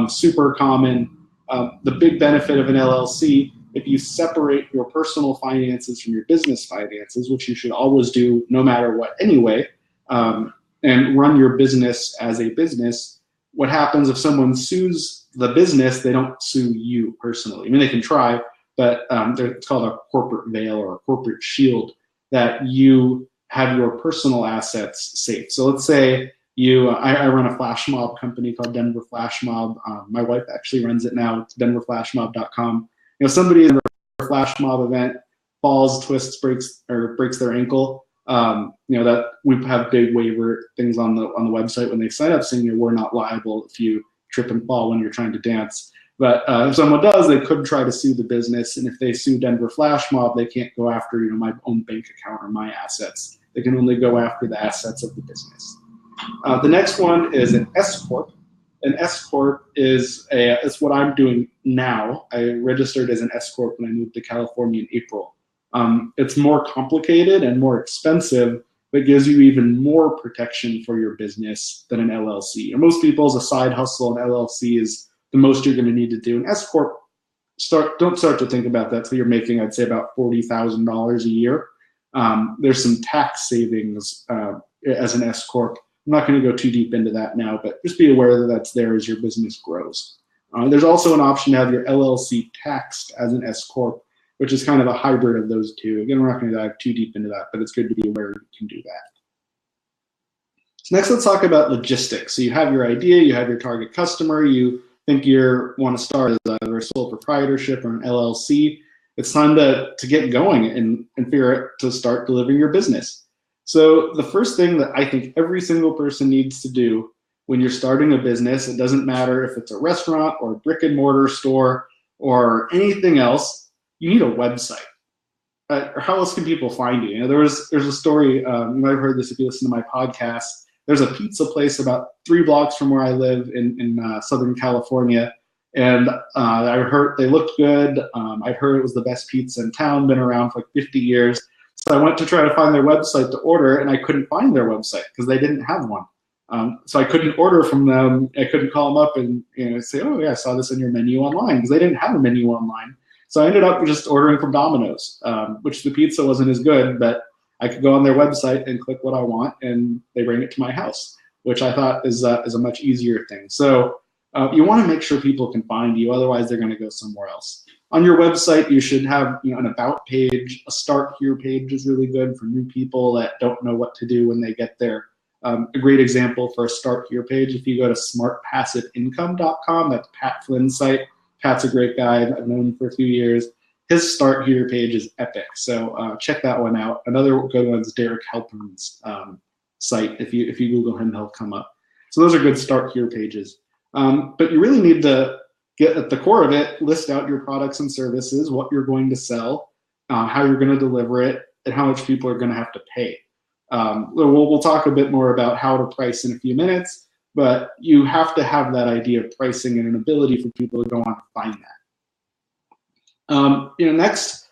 super common. The big benefit of an LLC, if you separate your personal finances from your business finances, which you should always do no matter what anyway, and run your business as a business, what happens if someone sues the business, they don't sue you personally. I mean, they can try, but it's called a corporate veil or a corporate shield, that you have your personal assets safe. So let's say I run a flash mob company called Denver Flash Mob. My wife actually runs it now. It's denverflashmob.com. Somebody in a flash mob event falls, twists, breaks their ankle. That we have big waiver things on the website when they sign up saying we're not liable if you trip and fall when you're trying to dance. But if someone does, they could try to sue the business, and if they sue Denver Flash Mob, they can't go after my own bank account or my assets. They can only go after the assets of the business. The next one is an S corp. An S corp is it's what I'm doing now. I registered as an S corp when I moved to California in April. It's more complicated and more expensive, but gives you even more protection for your business than an LLC. And most people, as a side hustle, an LLC is the most you're going to need to do. An S corp, don't start to think about that till you're making, I'd say, about $40,000 a year. There's some tax savings as an S corp. I'm not going to go too deep into that now, but just be aware that that's there as your business grows. There's also an option to have your LLC taxed as an S corp, which is kind of a hybrid of those two. Again, we're not going to dive too deep into that, but it's good to be aware you can do that. So next, let's talk about logistics. So you have your idea, you have your target customer, you think you want to start as either a sole proprietorship or an LLC. It's time to get going and figure out to start delivering your business. So the first thing that I think every single person needs to do when you're starting a business, it doesn't matter if it's a restaurant or a brick and mortar store or anything else, you need a website. Or how else can people find you? There's a story, you might have heard this if you listen to my podcast. There's a pizza place about 3 blocks from where I live in Southern California. And I heard they looked good. I'd heard it was the best pizza in town, been around for like 50 years. So I went to try to find their website to order, and I couldn't find their website because they didn't have one. So I couldn't order from them. I couldn't call them up and say, oh yeah, I saw this in your menu online, because they didn't have a menu online. So I ended up just ordering from Domino's, which the pizza wasn't as good, but I could go on their website and click what I want, and they bring it to my house, which I thought is a much easier thing. So you want to make sure people can find you, otherwise they're going to go somewhere else. On your website, you should have an about page. A start here page is really good for new people that don't know what to do when they get there. A great example for a start here page, if you go to smartpassiveincome.com, that's Pat Flynn's site. Pat's a great guy. I've known him for a few years. His start here page is epic, so check that one out. Another good one is Derek Halpern's site. If you Google him, he'll come up. So those are good start here pages. But you really need to get at the core of it, list out your products and services, what you're going to sell, how you're going to deliver it, and how much people are going to have to pay. We'll talk a bit more about how to price in a few minutes, but you have to have that idea of pricing and an ability for people to go on and find that. Next,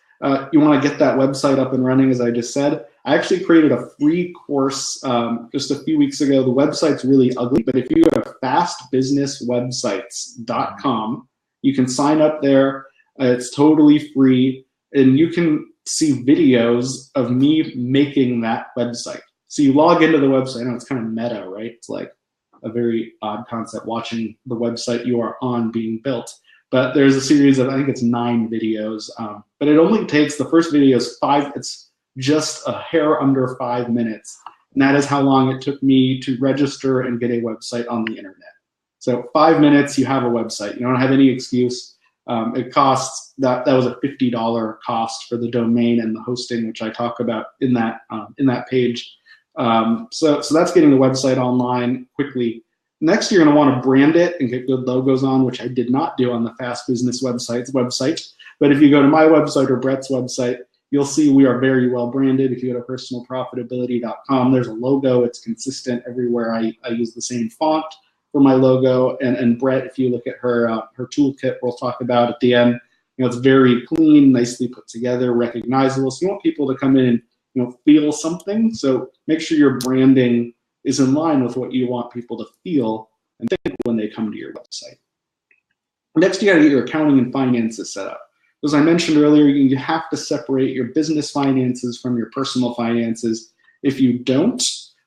you want to get that website up and running, as I just said. I actually created a free course just a few weeks ago. The website's really ugly, but if you go to fastbusinesswebsites.com, you can sign up there. It's totally free, and you can see videos of me making that website. So you log into the website. I know it's kind of meta, right? It's like a very odd concept, watching the website you are on being built. But there's a series of, I think it's 9 videos, but it only takes, the first video is 5, it's just a hair under 5 minutes. And that is how long it took me to register and get a website on the internet. So 5 minutes, you have a website. You don't have any excuse. It costs, that was a $50 cost for the domain and the hosting, which I talk about in that page. So that's getting the website online quickly. Next, you're going to want to brand it and get good logos on, which I did not do on the Fast Business website. But if you go to my website or Brette's website, you'll see we are very well branded. If you go to personalprofitability.com, there's a logo. It's consistent everywhere. I use the same font for my logo. And Brette, if you look at her toolkit, we'll talk about at the end, it's very clean, nicely put together, recognizable. So you want people to come in and feel something. So make sure your branding is in line with what you want people to feel and think when they come to your website. Next, you got to get your accounting and finances set up. As I mentioned earlier, you have to separate your business finances from your personal finances. If you don't,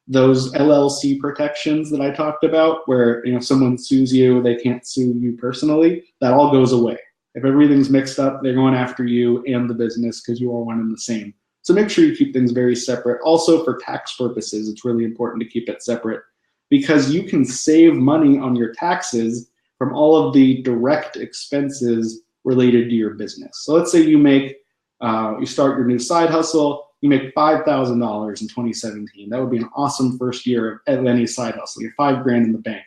those LLC protections that I talked about, where if someone sues you, they can't sue you personally, that all goes away. If everything's mixed up, they're going after you and the business because you are one and the same. So make sure you keep things very separate. Also, for tax purposes, it's really important to keep it separate because you can save money on your taxes from all of the direct expenses related to your business. So let's say you make, you start your new side hustle, you make $5,000 in 2017. That would be an awesome first year of any side hustle. You have $5,000 in the bank,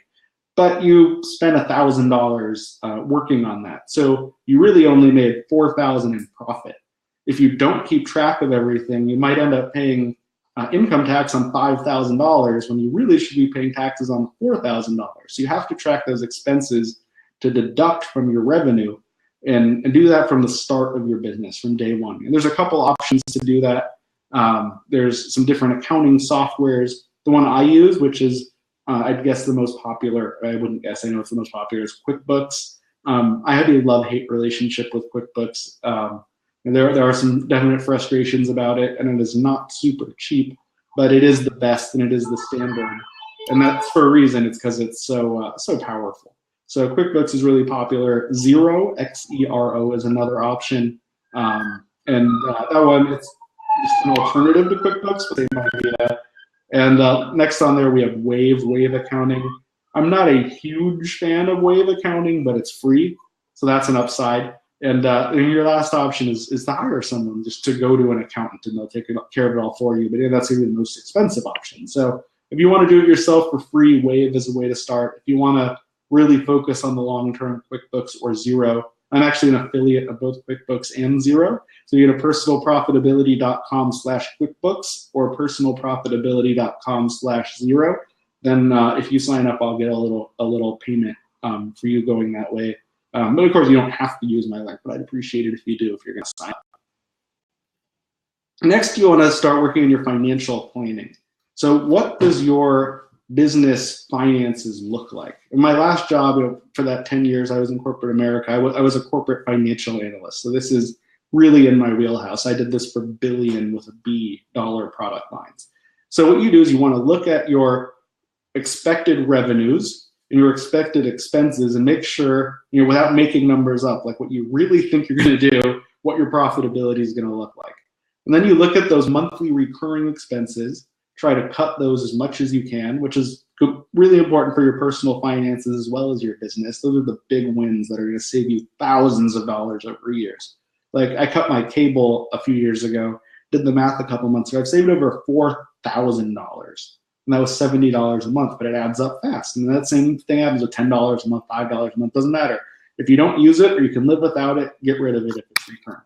but you spent $1,000 working on that. So you really only made $4,000 in profit. If you don't keep track of everything, you might end up paying income tax on $5,000 when you really should be paying taxes on $4,000. So you have to track those expenses to deduct from your revenue and do that from the start of your business, from day one. And there's a couple options to do that. There's some different accounting softwares. The one I use, which is I'd guess the most popular, I wouldn't guess, I know it's the most popular, is QuickBooks. I have a love-hate relationship with QuickBooks. And there are some definite frustrations about it, and it is not super cheap, but it is the best and it is the standard. And that's for a reason. It's because it's so powerful. So QuickBooks is really popular. Xero, Xero, is another option. And that one, it's just an alternative to QuickBooks, but same idea. And next on there, we have Wave Accounting. I'm not a huge fan of Wave Accounting, but it's free. So that's an upside. And your last option is to hire someone, just to go to an accountant and they'll take care of it all for you. But that's going to be the most expensive option. So if you want to do it yourself for free, Wave is a way to start. If you want to really focus on the long-term, QuickBooks or Xero. I'm actually an affiliate of both QuickBooks and Xero. So you go to personalprofitability.com/QuickBooks or personalprofitability.com/Xero. Then if you sign up, I'll get a little payment for you going that way. But of course, you don't have to use my link, but I'd appreciate it if you do, if you're going to sign up. Next, you want to start working on your financial planning. So what does your business finances look like? In my last job, for that 10 years I was in corporate America, I was a corporate financial analyst. So this is really in my wheelhouse. I did this for billion with a B dollar product lines. So what you do is you want to look at your expected revenues and your expected expenses and make sure, without making numbers up, like what you really think you're going to do, what your profitability is going to look like. And then you look at those monthly recurring expenses, try to cut those as much as you can, which is really important for your personal finances as well as your business. Those are the big wins that are going to save you thousands of dollars over years. Like I cut my cable a few years ago, did the math a couple months ago. I've saved over $4,000. And that was $70 a month, but it adds up fast. And that same thing happens with $10 a month, $5 a month, doesn't matter. If you don't use it or you can live without it, get rid of it if it's returned.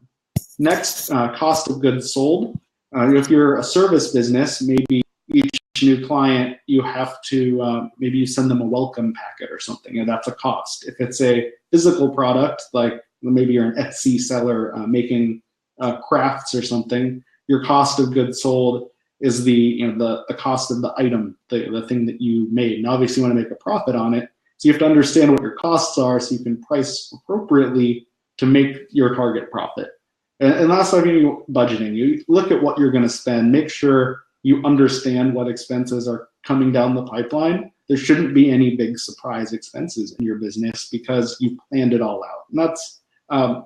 Next, cost of goods sold. If you're a service business, maybe each new client, you have to, maybe you send them a welcome packet or something, and that's a cost. If it's a physical product, like maybe you're an Etsy seller making crafts or something, your cost of goods sold is the cost of the item, the thing that you made. And obviously you want to make a profit on it. So you have to understand what your costs are so you can price appropriately to make your target profit. And last time, budgeting. You look at what you're going to spend, make sure you understand what expenses are coming down the pipeline. There shouldn't be any big surprise expenses in your business because you planned it all out. And that's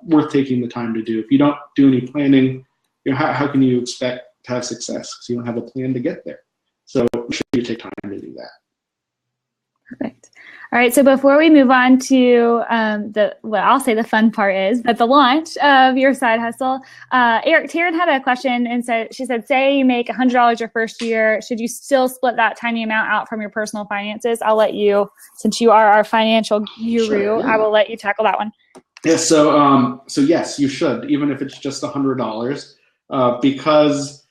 worth taking the time to do. If you don't do any planning, how can you expect to have success? Because you don't have a plan to get there. So make sure you take time to do that. Perfect. All right, so before we move on to I'll say the fun part is, but the launch of your side hustle, Taryn had a question and she said, say you make $100 your first year, should you still split that tiny amount out from your personal finances? I'll let you, since you are our financial guru, sure, yeah. I will let you tackle that one. Yeah, so yes, you should, even if it's just $100, because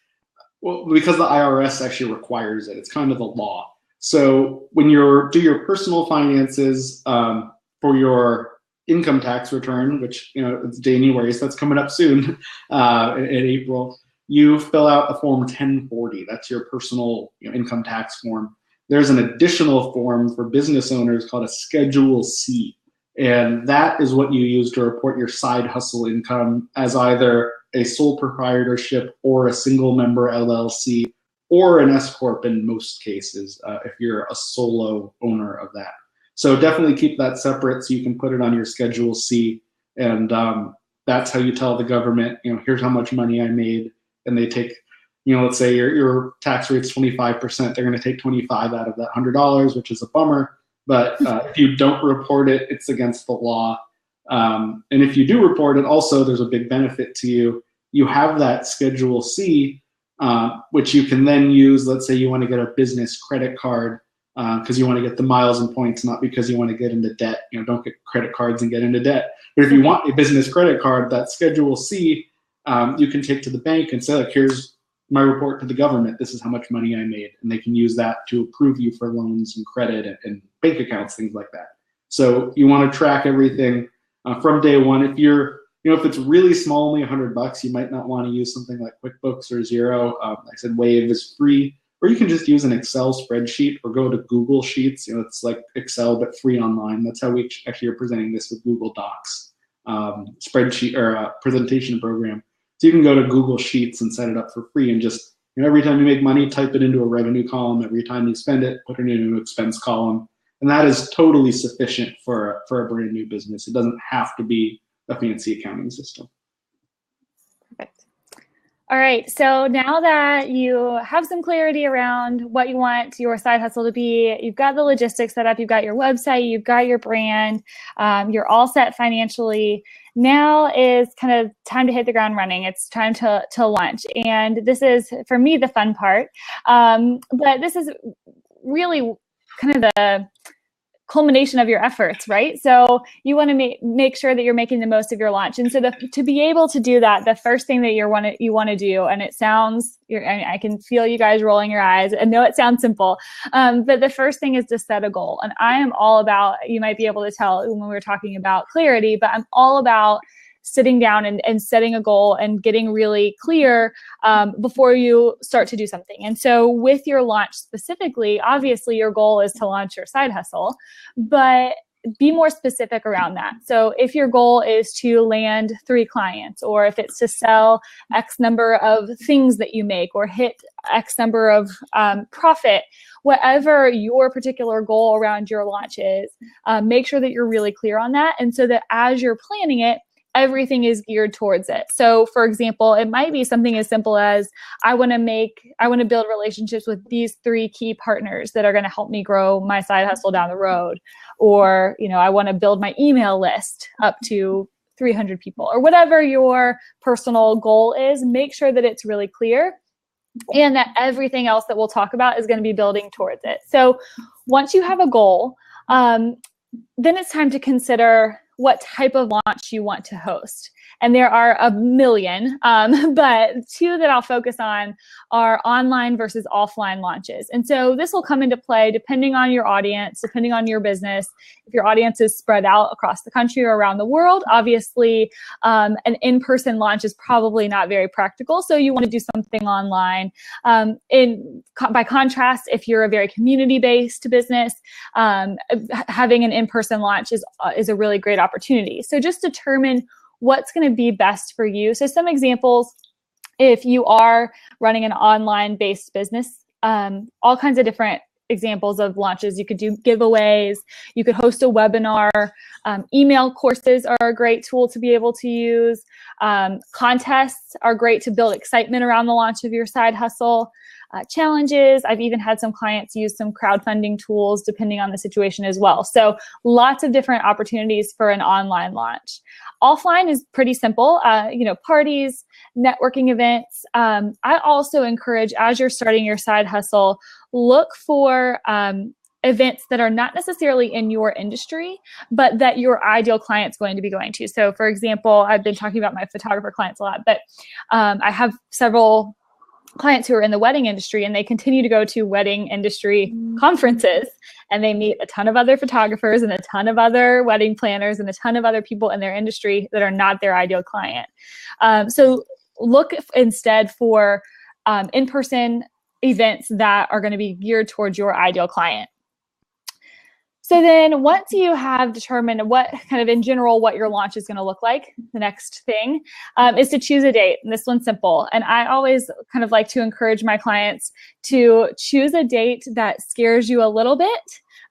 the IRS actually requires it. It's kind of the law. So when you do your personal finances for your income tax return, which it's January, so that's coming up soon in April, you fill out a form 1040. That's your personal income tax form. There's an additional form for business owners called a Schedule C, and that is what you use to report your side hustle income as either a sole proprietorship or a single member LLC or an S corp in most cases if you're a solo owner of that. So definitely keep that separate so you can put it on your Schedule C, and that's how you tell the government, here's how much money I made, and they take, let's say your tax rate's 25%, they're going to take 25 out of that $100, which is a bummer. But if you don't report it, it's against the law. And if you do report it, also there's a big benefit to you. You have that Schedule C, which you can then use. Let's say you want to get a business credit card because you want to get the miles and points, not because you want to get into debt. Don't get credit cards and get into debt. But if you want a business credit card, that Schedule C, you can take to the bank and say, like, here's my report to the government. This is how much money I made. And they can use that to approve you for loans and credit and bank accounts, things like that. So you want to track everything from day one. If you're, if it's really small, only $100, you might not want to use something like QuickBooks or Xero. Like I said, Wave is free. Or you can just use an Excel spreadsheet or go to Google Sheets. It's like Excel, but free online. That's how we actually are presenting this with Google Docs spreadsheet or presentation program. So you can go to Google Sheets and set it up for free and just, every time you make money, type it into a revenue column. Every time you spend it, put it into an expense column. And that is totally sufficient for a brand new business. It doesn't have to be a fancy accounting system. Perfect. All right, so now that you have some clarity around what you want your side hustle to be, you've got the logistics set up, you've got your website, you've got your brand, you're all set financially. Now is kind of time to hit the ground running. It's time to launch. And this is, for me, the fun part. But this is really kind of the culmination of your efforts, right? So you want to make sure that you're making the most of your launch. And so to be able to do that, the first thing that you want to do, and it sounds, I can feel you guys rolling your eyes. I know it sounds simple, but the first thing is to set a goal. And I am all about, you might be able to tell when we're talking about clarity, but I'm all about sitting down and setting a goal and getting really clear before you start to do something. And so with your launch specifically, obviously your goal is to launch your side hustle, but be more specific around that. So if your goal is to land 3 clients, or if it's to sell X number of things that you make, or hit X number of profit, whatever your particular goal around your launch is, make sure that you're really clear on that. And so that as you're planning it, everything is geared towards it. So for example, it might be something as simple as I want to build relationships with these 3 key partners that are going to help me grow my side hustle down the road. Or, I want to build my email list up to 300 people, or whatever your personal goal is. Make sure that it's really clear and that everything else that we'll talk about is going to be building towards it. So once you have a goal, then it's time to consider what type of launch you want to host. And there are a million, but 2 that I'll focus on are online versus offline launches. And so this will come into play depending on your audience, depending on your business. If your audience is spread out across the country or around the world, obviously an in-person launch is probably not very practical. So you want to do something online. By contrast, if you're a very community-based business, having an in-person launch is a really great opportunity. So just determine what's going to be best for you. So some examples, if you are running an online-based business, all kinds of different examples of launches. You could do giveaways, you could host a webinar, email courses are a great tool to be able to use. Contests are great to build excitement around the launch of your side hustle. Challenges, I've even had some clients use some crowdfunding tools depending on the situation as well. So lots of different opportunities for an online launch. Offline is pretty simple, parties, networking events. I also encourage, as you're starting your side hustle, look for events that are not necessarily in your industry, but that your ideal client's going to be going to. So for example, I've been talking about my photographer clients a lot, but I have several clients who are in the wedding industry, and they continue to go to wedding industry conferences, and they meet a ton of other photographers and a ton of other wedding planners and a ton of other people in their industry that are not their ideal client. So look instead for in-person events that are going to be geared towards your ideal client. So then once you have determined what kind of in general what your launch is going to look like, the next thing is to choose a date. And this one's simple. And I always kind of like to encourage my clients to choose a date that scares you a little bit,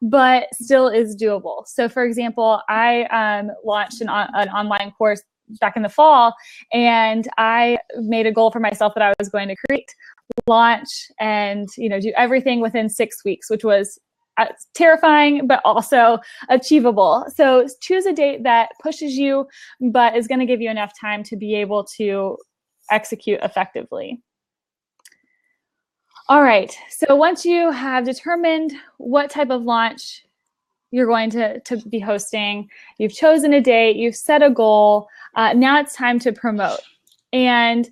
but still is doable. So for example, I launched an online course back in the fall, and I made a goal for myself that I was going to create, launch, and do everything within 6 weeks, which was terrifying, but also achievable. So choose a date that pushes you, but is going to give you enough time to be able to execute effectively. All right. So once you have determined what type of launch you're going to be hosting, you've chosen a date, you've set a goal, now it's time to promote. And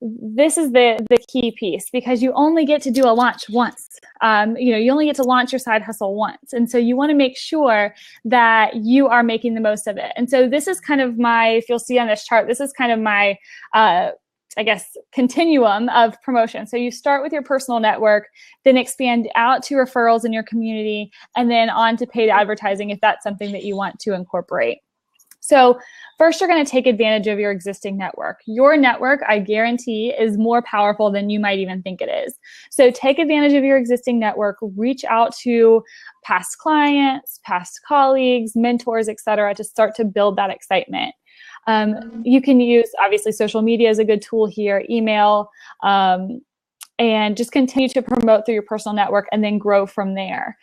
this is the key piece, because you only get to do a launch once. You only get to launch your side hustle once. And so you want to make sure that you are making the most of it. And so this is kind of my, if you'll see on this chart, this is kind of my, continuum of promotion. So you start with your personal network, then expand out to referrals in your community, and then on to paid advertising if that's something that you want to incorporate. So first, you're going to take advantage of your existing network. Your network, I guarantee, is more powerful than you might even think it is. So take advantage of your existing network, reach out to past clients, past colleagues, mentors, etc., to start to build that excitement. You can use, obviously, social media is a good tool here, email, and just continue to promote through your personal network and then grow from there.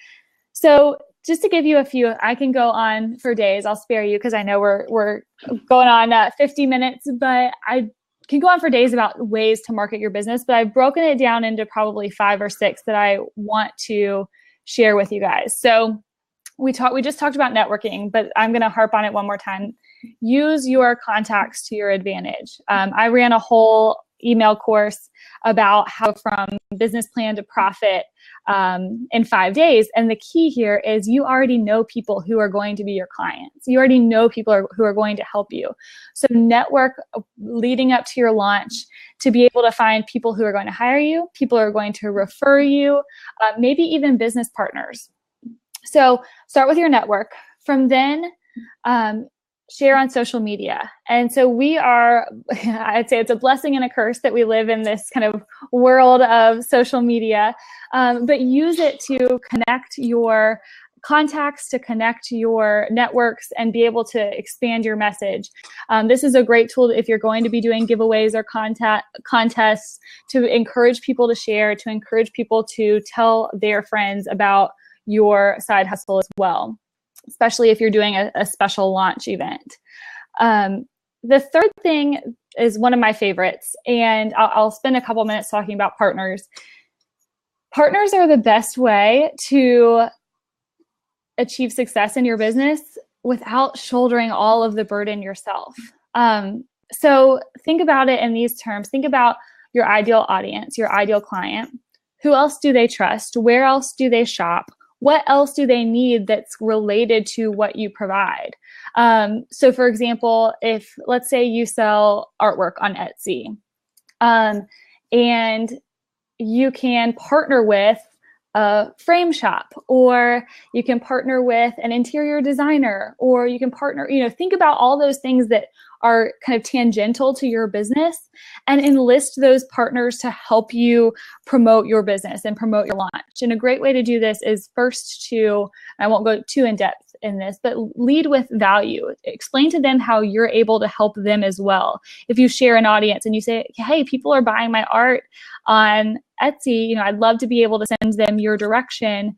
So just to give you a few, I can go on for days. I'll spare you because I know we're going on 50 minutes, but I can go on for days about ways to market your business. But I've broken it down into probably 5 or 6 that I want to share with you guys. So we just talked about networking, but I'm going to harp on it one more time. Use your contacts to your advantage. I ran a whole email course about how from business plan to profit in 5 days. And the key here is you already know people who are going to be your clients. You already know people who are going to help you. So network leading up to your launch to be able to find people who are going to hire you, people who are going to refer you, maybe even business partners. So start with your network. From then, share on social media. And so we are, I'd say it's a blessing and a curse that we live in this kind of world of social media, but use it to connect your contacts, to connect your networks, and be able to expand your message. This is a great tool if you're going to be doing giveaways or contests, to encourage people to share, to encourage people to tell their friends about your side hustle as well, especially if you're doing a special launch event. The third thing is one of my favorites, and I'll spend a couple minutes talking about partners. Partners are the best way to achieve success in your business without shouldering all of the burden yourself. So think about it in these terms. Think about your ideal audience, your ideal client. Who else do they trust? Where else do they shop? What else do they need that's related to what you provide? So for example, if let's say you sell artwork on Etsy, and you can partner with a frame shop, or you can partner with an interior designer, or you can partner, think about all those things that are kind of tangential to your business and enlist those partners to help you promote your business and promote your launch. And a great way to do this is first to, I won't go too in depth in this, but lead with value. Explain to them how you're able to help them as well. If you share an audience and you say, hey, people are buying my art on Etsy, I'd love to be able to send them your direction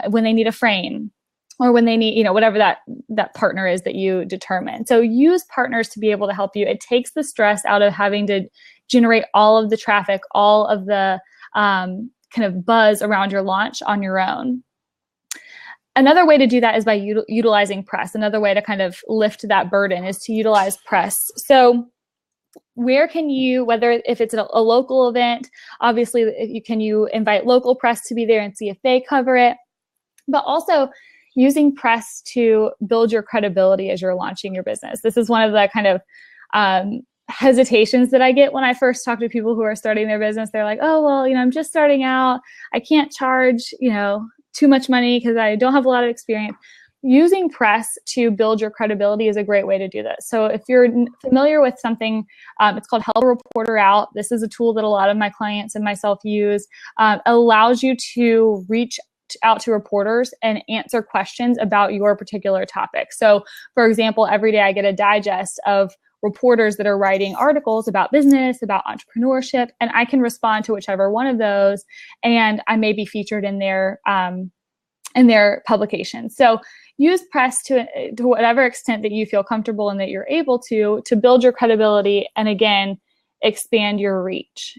when they need a frame, or when they need, whatever that partner is that you determine. So use partners to be able to help you. It takes the stress out of having to generate all of the traffic, all of the kind of buzz around your launch on your own. Another way to do that is by utilizing press. Another way to kind of lift that burden is to utilize press. So where can you, whether if it's a local event, obviously can you invite local press to be there and see if they cover it, but also using press to build your credibility as you're launching your business. This is one of the kind of hesitations that I get when I first talk to people who are starting their business. They're like, oh, well, I'm just starting out. I can't charge, too much money because I don't have a lot of experience. Using press to build your credibility is a great way to do this. So if you're familiar with something, it's called Help a Reporter Out. This is a tool that a lot of my clients and myself use. Allows you to reach out to reporters and answer questions about your particular topic. So for example, every day I get a digest of reporters that are writing articles about business, about entrepreneurship, and I can respond to whichever one of those, and I may be featured in their publication. So use press to whatever extent that you feel comfortable and that you're able to build your credibility and, again, expand your reach.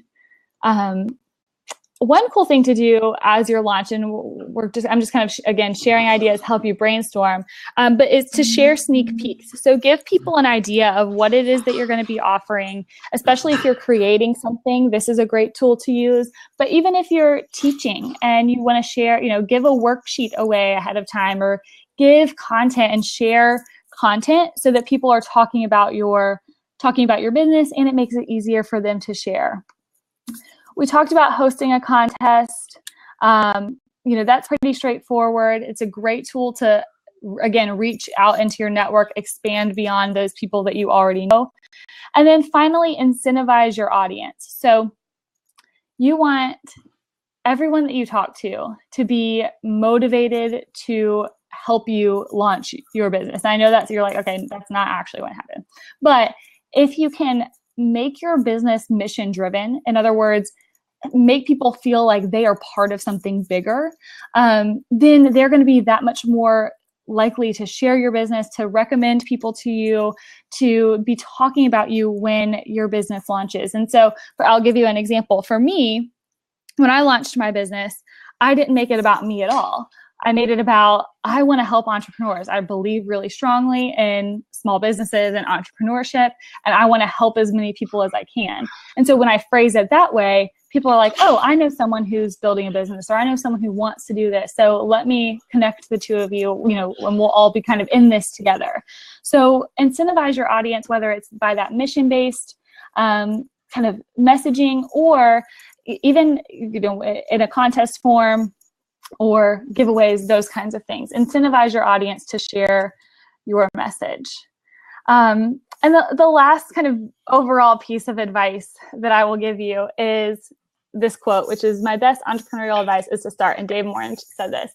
One cool thing to do as you're launching, I'm just kind of, again, sharing ideas, help you brainstorm, but is to share sneak peeks. So give people an idea of what it is that you're going to be offering, especially if you're creating something. This is a great tool to use. But even if you're teaching and you want to share, give a worksheet away ahead of time, or give content and share content so that people are talking about your business, and it makes it easier for them to share. We talked about hosting a contest. That's pretty straightforward. It's a great tool to, again, reach out into your network, expand beyond those people that you already know. And then finally, incentivize your audience. So you want everyone that you talk to be motivated to help you launch your business. And I know you're like, okay, that's not actually what happened. But if you can make your business mission driven, in other words, make people feel like they are part of something bigger, then they're going to be that much more likely to share your business, to recommend people to you, to be talking about you when your business launches. And so I'll give you an example. For me, when I launched my business, I didn't make it about me at all. I made it about, I want to help entrepreneurs. I believe really strongly in small businesses and entrepreneurship, and I want to help as many people as I can. And so when I phrase it that way, people are like, oh, I know someone who's building a business, or I know someone who wants to do this. So let me connect the two of you, and we'll all be kind of in this together. So incentivize your audience, whether it's by that mission-based kind of messaging, or even, in a contest form, or giveaways, those kinds of things. Incentivize your audience to share your message. And the last kind of overall piece of advice that I will give you is this quote, which is, my best entrepreneurial advice is to start. And Dave Morin said this.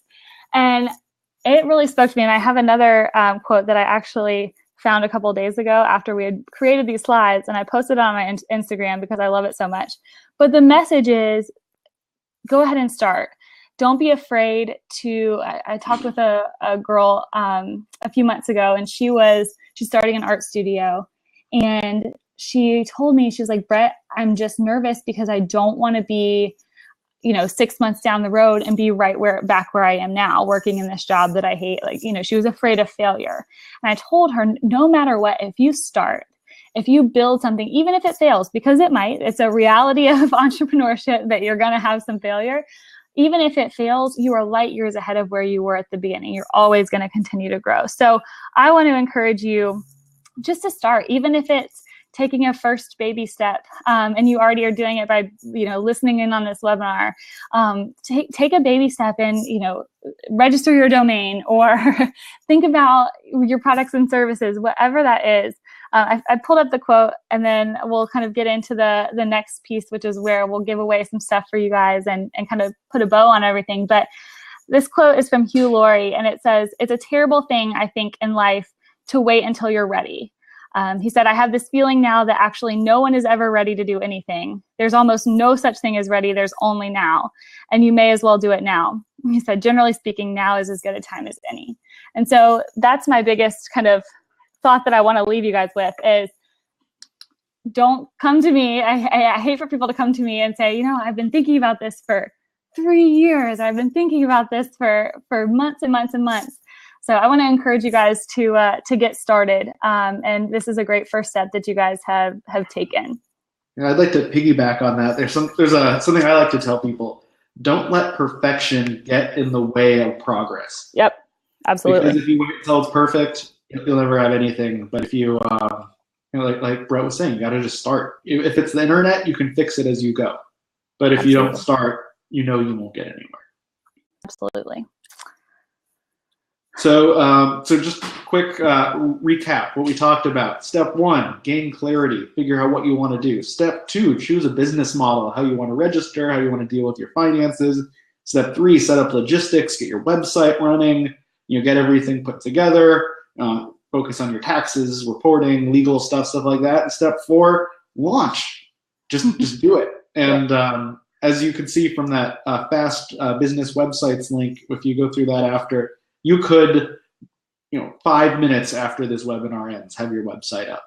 And it really spoke to me. And I have another quote that I actually found a couple of days ago after we had created these slides, and I posted it on my Instagram because I love it so much. But the message is, go ahead and start. Don't be afraid to, I talked with a girl a few months ago, and she's starting an art studio, and she told me, she was like, Brette, I'm just nervous because I don't want to be, 6 months down the road and be back where I am now, working in this job that I hate. She was afraid of failure. And I told her, no matter what, if you start, if you build something, even if it fails, because it might, it's a reality of entrepreneurship that you're going to have some failure. Even if it fails, you are light years ahead of where you were at the beginning. You're always going to continue to grow. So I want to encourage you just to start, even if it's taking a first baby step, and you already are doing it by, listening in on this webinar. Take a baby step and, register your domain, or think about your products and services, whatever that is. I pulled up the quote, and then we'll kind of get into the next piece, which is where we'll give away some stuff for you guys and kind of put a bow on everything. But this quote is from Hugh Laurie, and it says, "It's a terrible thing, I think, in life to wait until you're ready." He said, "I have this feeling now that actually no one is ever ready to do anything. There's almost no such thing as ready. There's only now. And you may as well do it now." He said, "Generally speaking, now is as good a time as any." And so that's my biggest kind of thought that I want to leave you guys with is, don't come to me. I hate for people to come to me and say, I've been thinking about this for 3 years. I've been thinking about this for months and months and months. So I want to encourage you guys to get started. And this is a great first step that you guys have taken. I'd like to piggyback on that. There's something I like to tell people: don't let perfection get in the way of progress. Yep, absolutely. Because if you wait until it's perfect, you'll never have anything. But if you, like Brette was saying, you got to just start. If it's the internet, you can fix it as you go. But if you don't start, you won't get anywhere. Absolutely. So just quick recap what we talked about. Step 1, gain clarity, figure out what you want to do. Step 2, choose a business model, how you want to register, how you want to deal with your finances. Step 3, set up logistics, get your website running, get everything put together, focus on your taxes, reporting, legal stuff like that. And step 4, launch. Just do it. And as you can see from that fast business websites link, if you go through that after, you could, 5 minutes after this webinar ends, have your website up.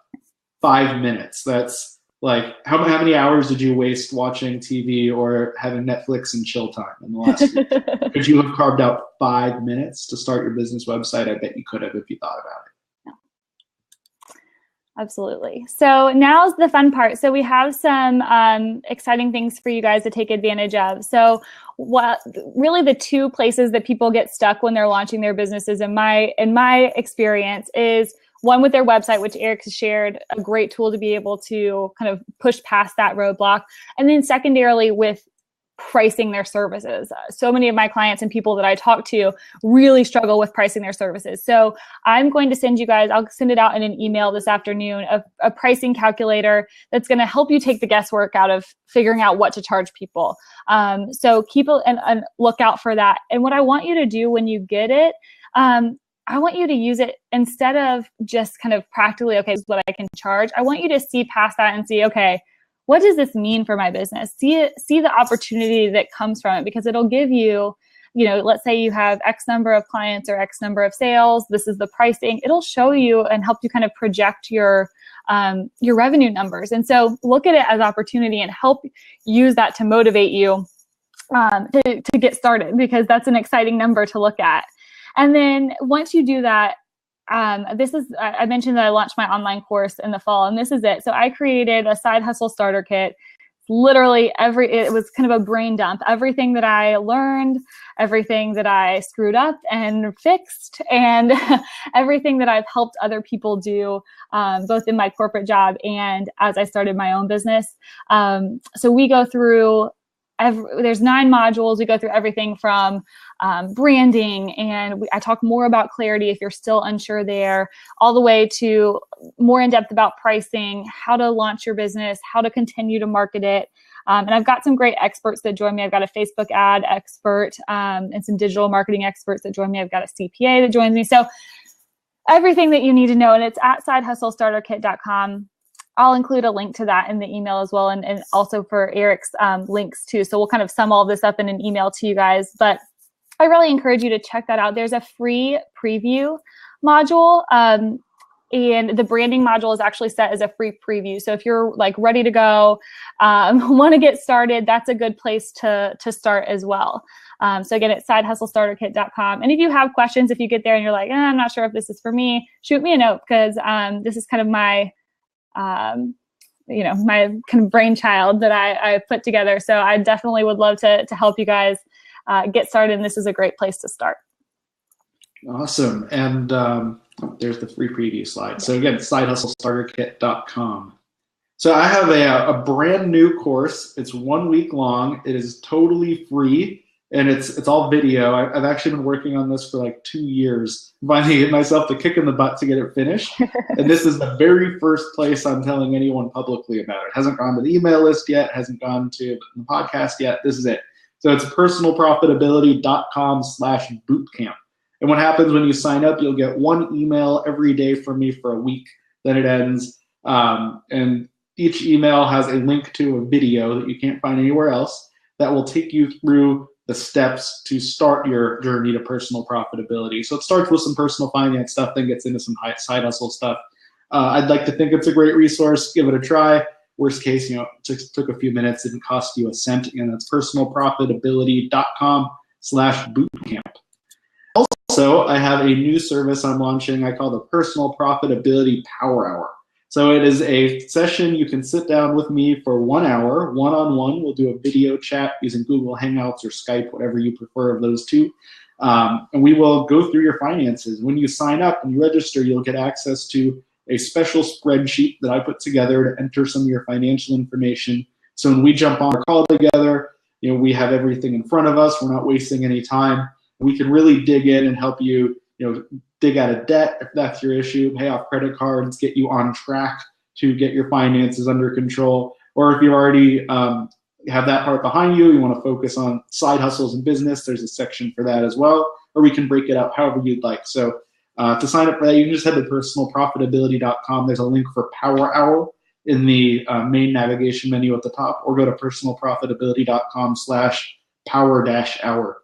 5 minutes. That's like, how many hours did you waste watching TV or having Netflix and chill time in the last week? Could you have carved out 5 minutes to start your business website? I bet you could have if you thought about it. Absolutely. So now's the fun part. So we have some exciting things for you guys to take advantage of. So really the two places that people get stuck when they're launching their businesses, in my experience, is one with their website, which Eric has shared, a great tool to be able to kind of push past that roadblock. And then secondarily with pricing their services. So many of my clients and people that I talk to really struggle with pricing their services. So I'm going to send you guys, I'll send it out in an email this afternoon, a pricing calculator that's going to help you take the guesswork out of figuring out what to charge people. So keep a lookout for that. And what I want you to do when you get it, I want you to use it instead of just kind of practically, okay, this is what I can charge. I want you to see past that and see, okay, what does this mean for my business? See the opportunity that comes from it, because it'll give you, let's say you have X number of clients or X number of sales. This is the pricing. It'll show you and help you kind of project your revenue numbers. And so look at it as opportunity and help use that to motivate you to get started, because that's an exciting number to look at. And then once you do that, I mentioned that I launched my online course in the fall, and this is it. So I created a side hustle starter kit. Literally it was kind of a brain dump. Everything that I learned, everything that I screwed up and fixed, and everything that I've helped other people do, both in my corporate job and as I started my own business. So we go through there's 9 modules. We go through everything from branding, and I talk more about clarity if you're still unsure there, all the way to more in depth about pricing, how to launch your business, how to continue to market it. And I've got some great experts that join me. I've got a Facebook ad expert and some digital marketing experts that join me. I've got a CPA that joins me. So everything that you need to know, and it's at sidehustlestarterkit.com. I'll include a link to that in the email as well, and also for Eric's links too. So we'll kind of sum all this up in an email to you guys. But I really encourage you to check that out. There's a free preview module, and the branding module is actually set as a free preview. So if you're like ready to go, want to get started, that's a good place to start as well. So again, it's sidehustlestarterkit.com. And if you have questions, if you get there and you're like, I'm not sure if this is for me, shoot me a note, because this is kind of my my kind of brainchild that I put together. So I definitely would love to help you guys get started. And this is a great place to start. Awesome. And there's the free preview slide. So again, sidehustlestarterkit.com. So I have a brand new course. It's 1 week long. It is totally free. And it's all video. I've actually been working on this for like 2 years, finally giving myself the kick in the butt to get it finished. And this is the very first place I'm telling anyone publicly about it. It hasn't gone to the email list yet, hasn't gone to the podcast yet. This is it. So it's personalprofitability.com/bootcamp. And what happens when you sign up, you'll get 1 email every day from me for a week. Then it ends. And each email has a link to a video that you can't find anywhere else that will take you through the steps to start your journey to personal profitability. So it starts with some personal finance stuff, then gets into some side hustle stuff. I'd like to think it's a great resource. Give it a try. Worst case, it took a few minutes, didn't cost you a cent. Again, that's personalprofitability.com/bootcamp. Also, I have a new service I'm launching I call the Personal Profitability Power Hour. So it is a session you can sit down with me for 1 hour, one-on-one. We'll do a video chat using Google Hangouts or Skype, whatever you prefer of those two. And we will go through your finances. When you sign up and you register, you'll get access to a special spreadsheet that I put together to enter some of your financial information. So when we jump on our call together, we have everything in front of us. We're not wasting any time. We can really dig in and help you dig out of debt if that's your issue, pay off credit cards, get you on track to get your finances under control. Or if you already have that part behind you, you want to focus on side hustles and business, there's a section for that as well. Or we can break it up however you'd like. So to sign up for that, you can just head to personalprofitability.com. There's a link for Power Hour in the main navigation menu at the top, or go to personalprofitability.com/power-hour.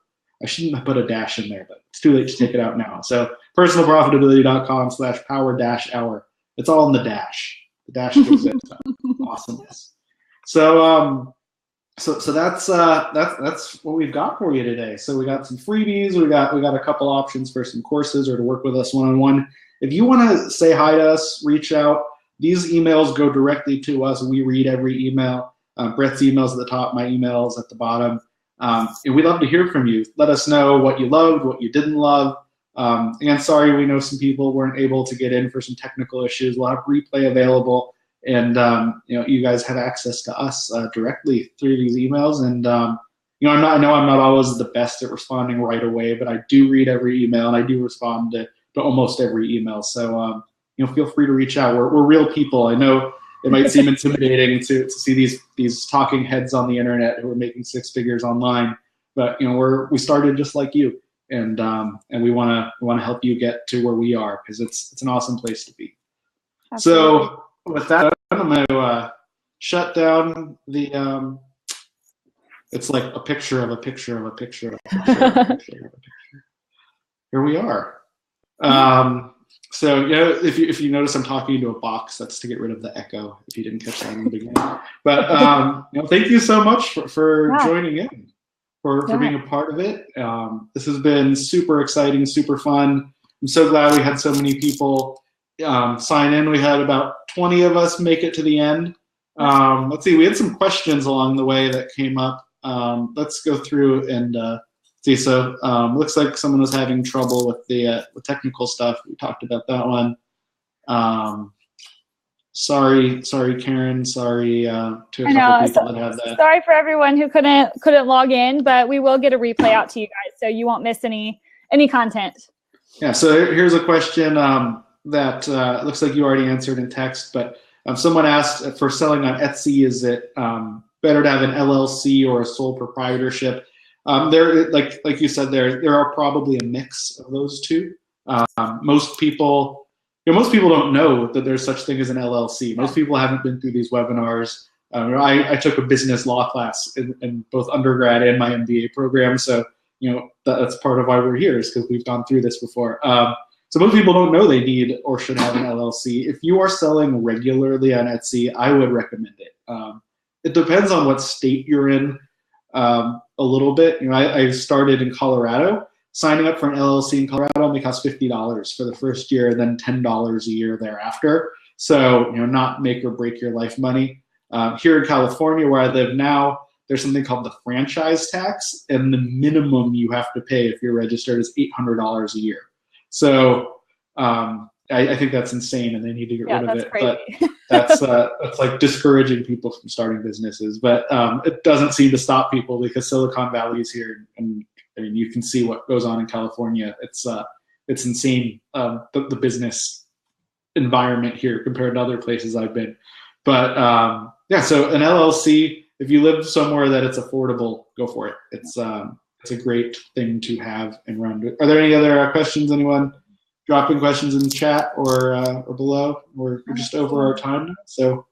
I shouldn't have put a dash in there, but it's too late to take it out now. So personalprofitability.com/power-hour. It's all in the dash. The dash gives it awesomeness. So that's what we've got for you today. So we got some freebies. We got a couple options for some courses or to work with us one-on-one. If you want to say hi to us, reach out. These emails go directly to us. We read every email. Brette's email's at the top. My email's at the bottom. And we'd love to hear from you. Let us know what you loved, what you didn't love. Again, sorry, we know some people weren't able to get in for some technical issues. We'll have replay available, and you guys have access to us directly through these emails. And I know I'm not always the best at responding right away, but I do read every email and I do respond to almost every email. So feel free to reach out. We're real people. I know it might seem intimidating to see these talking heads on the internet who are making six figures online, but we started just like you, and we want to help you get to where we are, because it's an awesome place to be. Absolutely. So with that, I'm going to shut down the. It's like a picture of a picture of a picture of a picture of a picture of a picture. Here we are. So if you notice I'm talking to a box, that's to get rid of the echo, if you didn't catch that in the beginning. But thank you so much for joining in, for being a part of it. This has been super exciting, super fun. I'm so glad we had so many people sign in. We had about 20 of us make it to the end. Let's see, we had some questions along the way that came up. Let's go through and see. So looks like someone was having trouble with the technical stuff. We talked about that one. Sorry, Karen. Sorry to a couple people that had that. Sorry for everyone who couldn't log in, but we will get a replay out to you guys, so you won't miss any content. Yeah. So here's a question that looks like you already answered in text, but someone asked, for selling on Etsy, is it better to have an LLC or a sole proprietorship? There, like you said, there are probably a mix of those two. Most people don't know that there's such thing as an LLC. Most people haven't been through these webinars. I took a business law class in both undergrad and my MBA program, so that's part of why we're here, is because we've gone through this before. So most people don't know they need or should have an LLC. If you are selling regularly on Etsy, I would recommend it. It depends on what state you're in. A little bit. I started in Colorado. Signing up for an LLC in Colorado only costs $50 for the first year, and then $10 a year thereafter. So not make or break your life money. Here in California, where I live now, there's something called the franchise tax, and the minimum you have to pay if you're registered is $800 a year. So I think that's insane, and they need to get rid of it. Crazy. But that's like discouraging people from starting businesses. But it doesn't seem to stop people, because Silicon Valley is here, and you can see what goes on in California. It's insane, the business environment here compared to other places I've been. But so an LLC, if you live somewhere that it's affordable, go for it. It's a great thing to have and run. Are there any other questions? Anyone dropping questions in the chat or below? We're just over our time now, so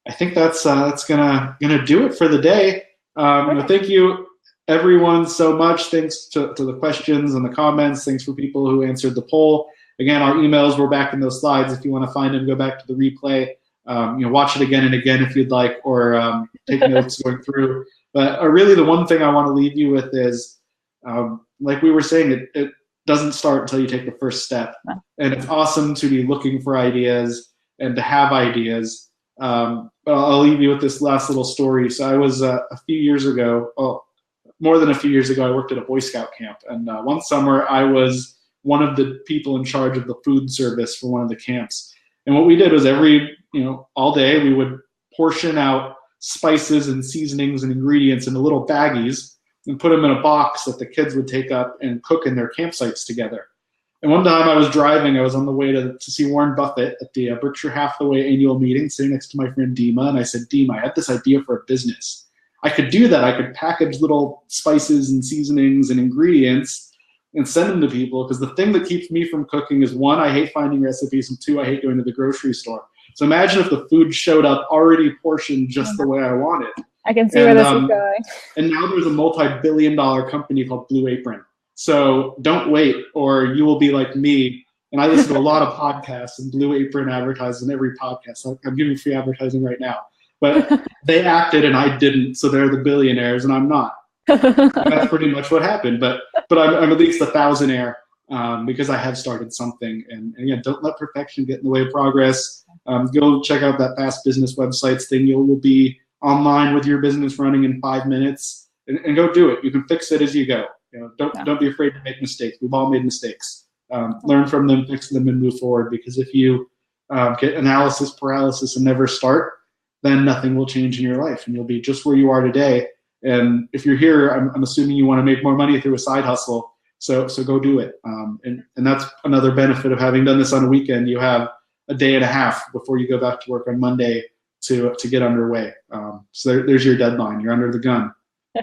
I think that's gonna do it for the day. Thank you everyone so much. Thanks to the questions and the comments. Thanks for people who answered the poll. Again, our emails were back in those slides. If you want to find them, go back to the replay. Watch it again and again if you'd like, or take notes going through. But really, the one thing I want to leave you with is, like we were saying, it doesn't start until you take the first step. And it's awesome to be looking for ideas and to have ideas. But I'll leave you with this last little story. So I was a few years ago, more than a few years ago, I worked at a Boy Scout camp. And one summer, I was one of the people in charge of the food service for one of the camps. And what we did was all day, we would portion out spices and seasonings and ingredients into little baggies and put them in a box that the kids would take up and cook in their campsites together. And one time I was driving, I was on the way to see Warren Buffett at the Berkshire Hathaway annual meeting, sitting next to my friend Dima, and I said, Dima, I had this idea for a business. I could do that. I could package little spices and seasonings and ingredients and send them to people, because the thing that keeps me from cooking is, one, I hate finding recipes, and two, I hate going to the grocery store. So imagine if the food showed up already portioned just the way I wanted. I can see where this is going. And now there's a multi-billion-dollar company called Blue Apron. So don't wait, or you will be like me. And I listen to a lot of podcasts, and Blue Apron advertises in every podcast. I'm giving free advertising right now. But they acted and I didn't, so they're the billionaires and I'm not. And that's pretty much what happened. But I'm at least a thousandaire because I have started something. And yeah, don't let perfection get in the way of progress. Go check out that Fast Business Websites thing. You'll be online with your business running in 5 minutes, and go do it. You can fix it as you go. Don't be afraid to make mistakes. We've all made mistakes. Learn from them, fix them, and move forward. Because if you get analysis paralysis and never start, then nothing will change in your life, and you'll be just where you are today. And if you're here, I'm assuming you want to make more money through a side hustle. So go do it. And that's another benefit of having done this on a weekend. You have a day and a half before you go back to work on Monday to get underway. So there's your deadline. You're under the gun.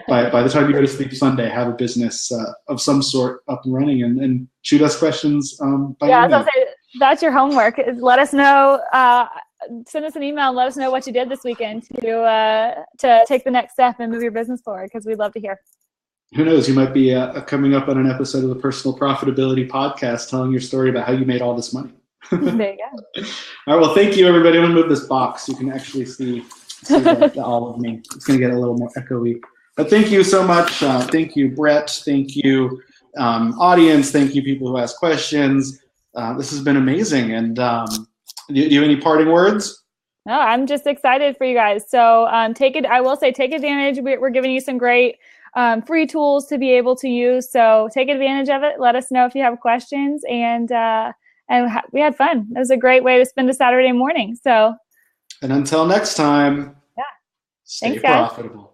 By the time you go to sleep Sunday, have a business of some sort up and running, and shoot us questions by email. I was gonna say, that's your homework. Let us know. Send us an email and let us know what you did this weekend to take the next step and move your business forward, because we'd love to hear. Who knows? You might be coming up on an episode of the Personal Profitability Podcast, telling your story about how you made all this money. There you go. All right. Well, thank you, everybody. I'm gonna move this box. You can actually see all of me. It's gonna get a little more echoey. But thank you so much. Thank you, Brett. Thank you, audience. Thank you, people who ask questions. This has been amazing. And do you have any parting words? No, I'm just excited for you guys. So I will say, take advantage. We're giving you some great free tools to be able to use. So take advantage of it. Let us know if you have questions. And we had fun. It was a great way to spend a Saturday morning. So, and until next time, stay Thanks, guys. profitable.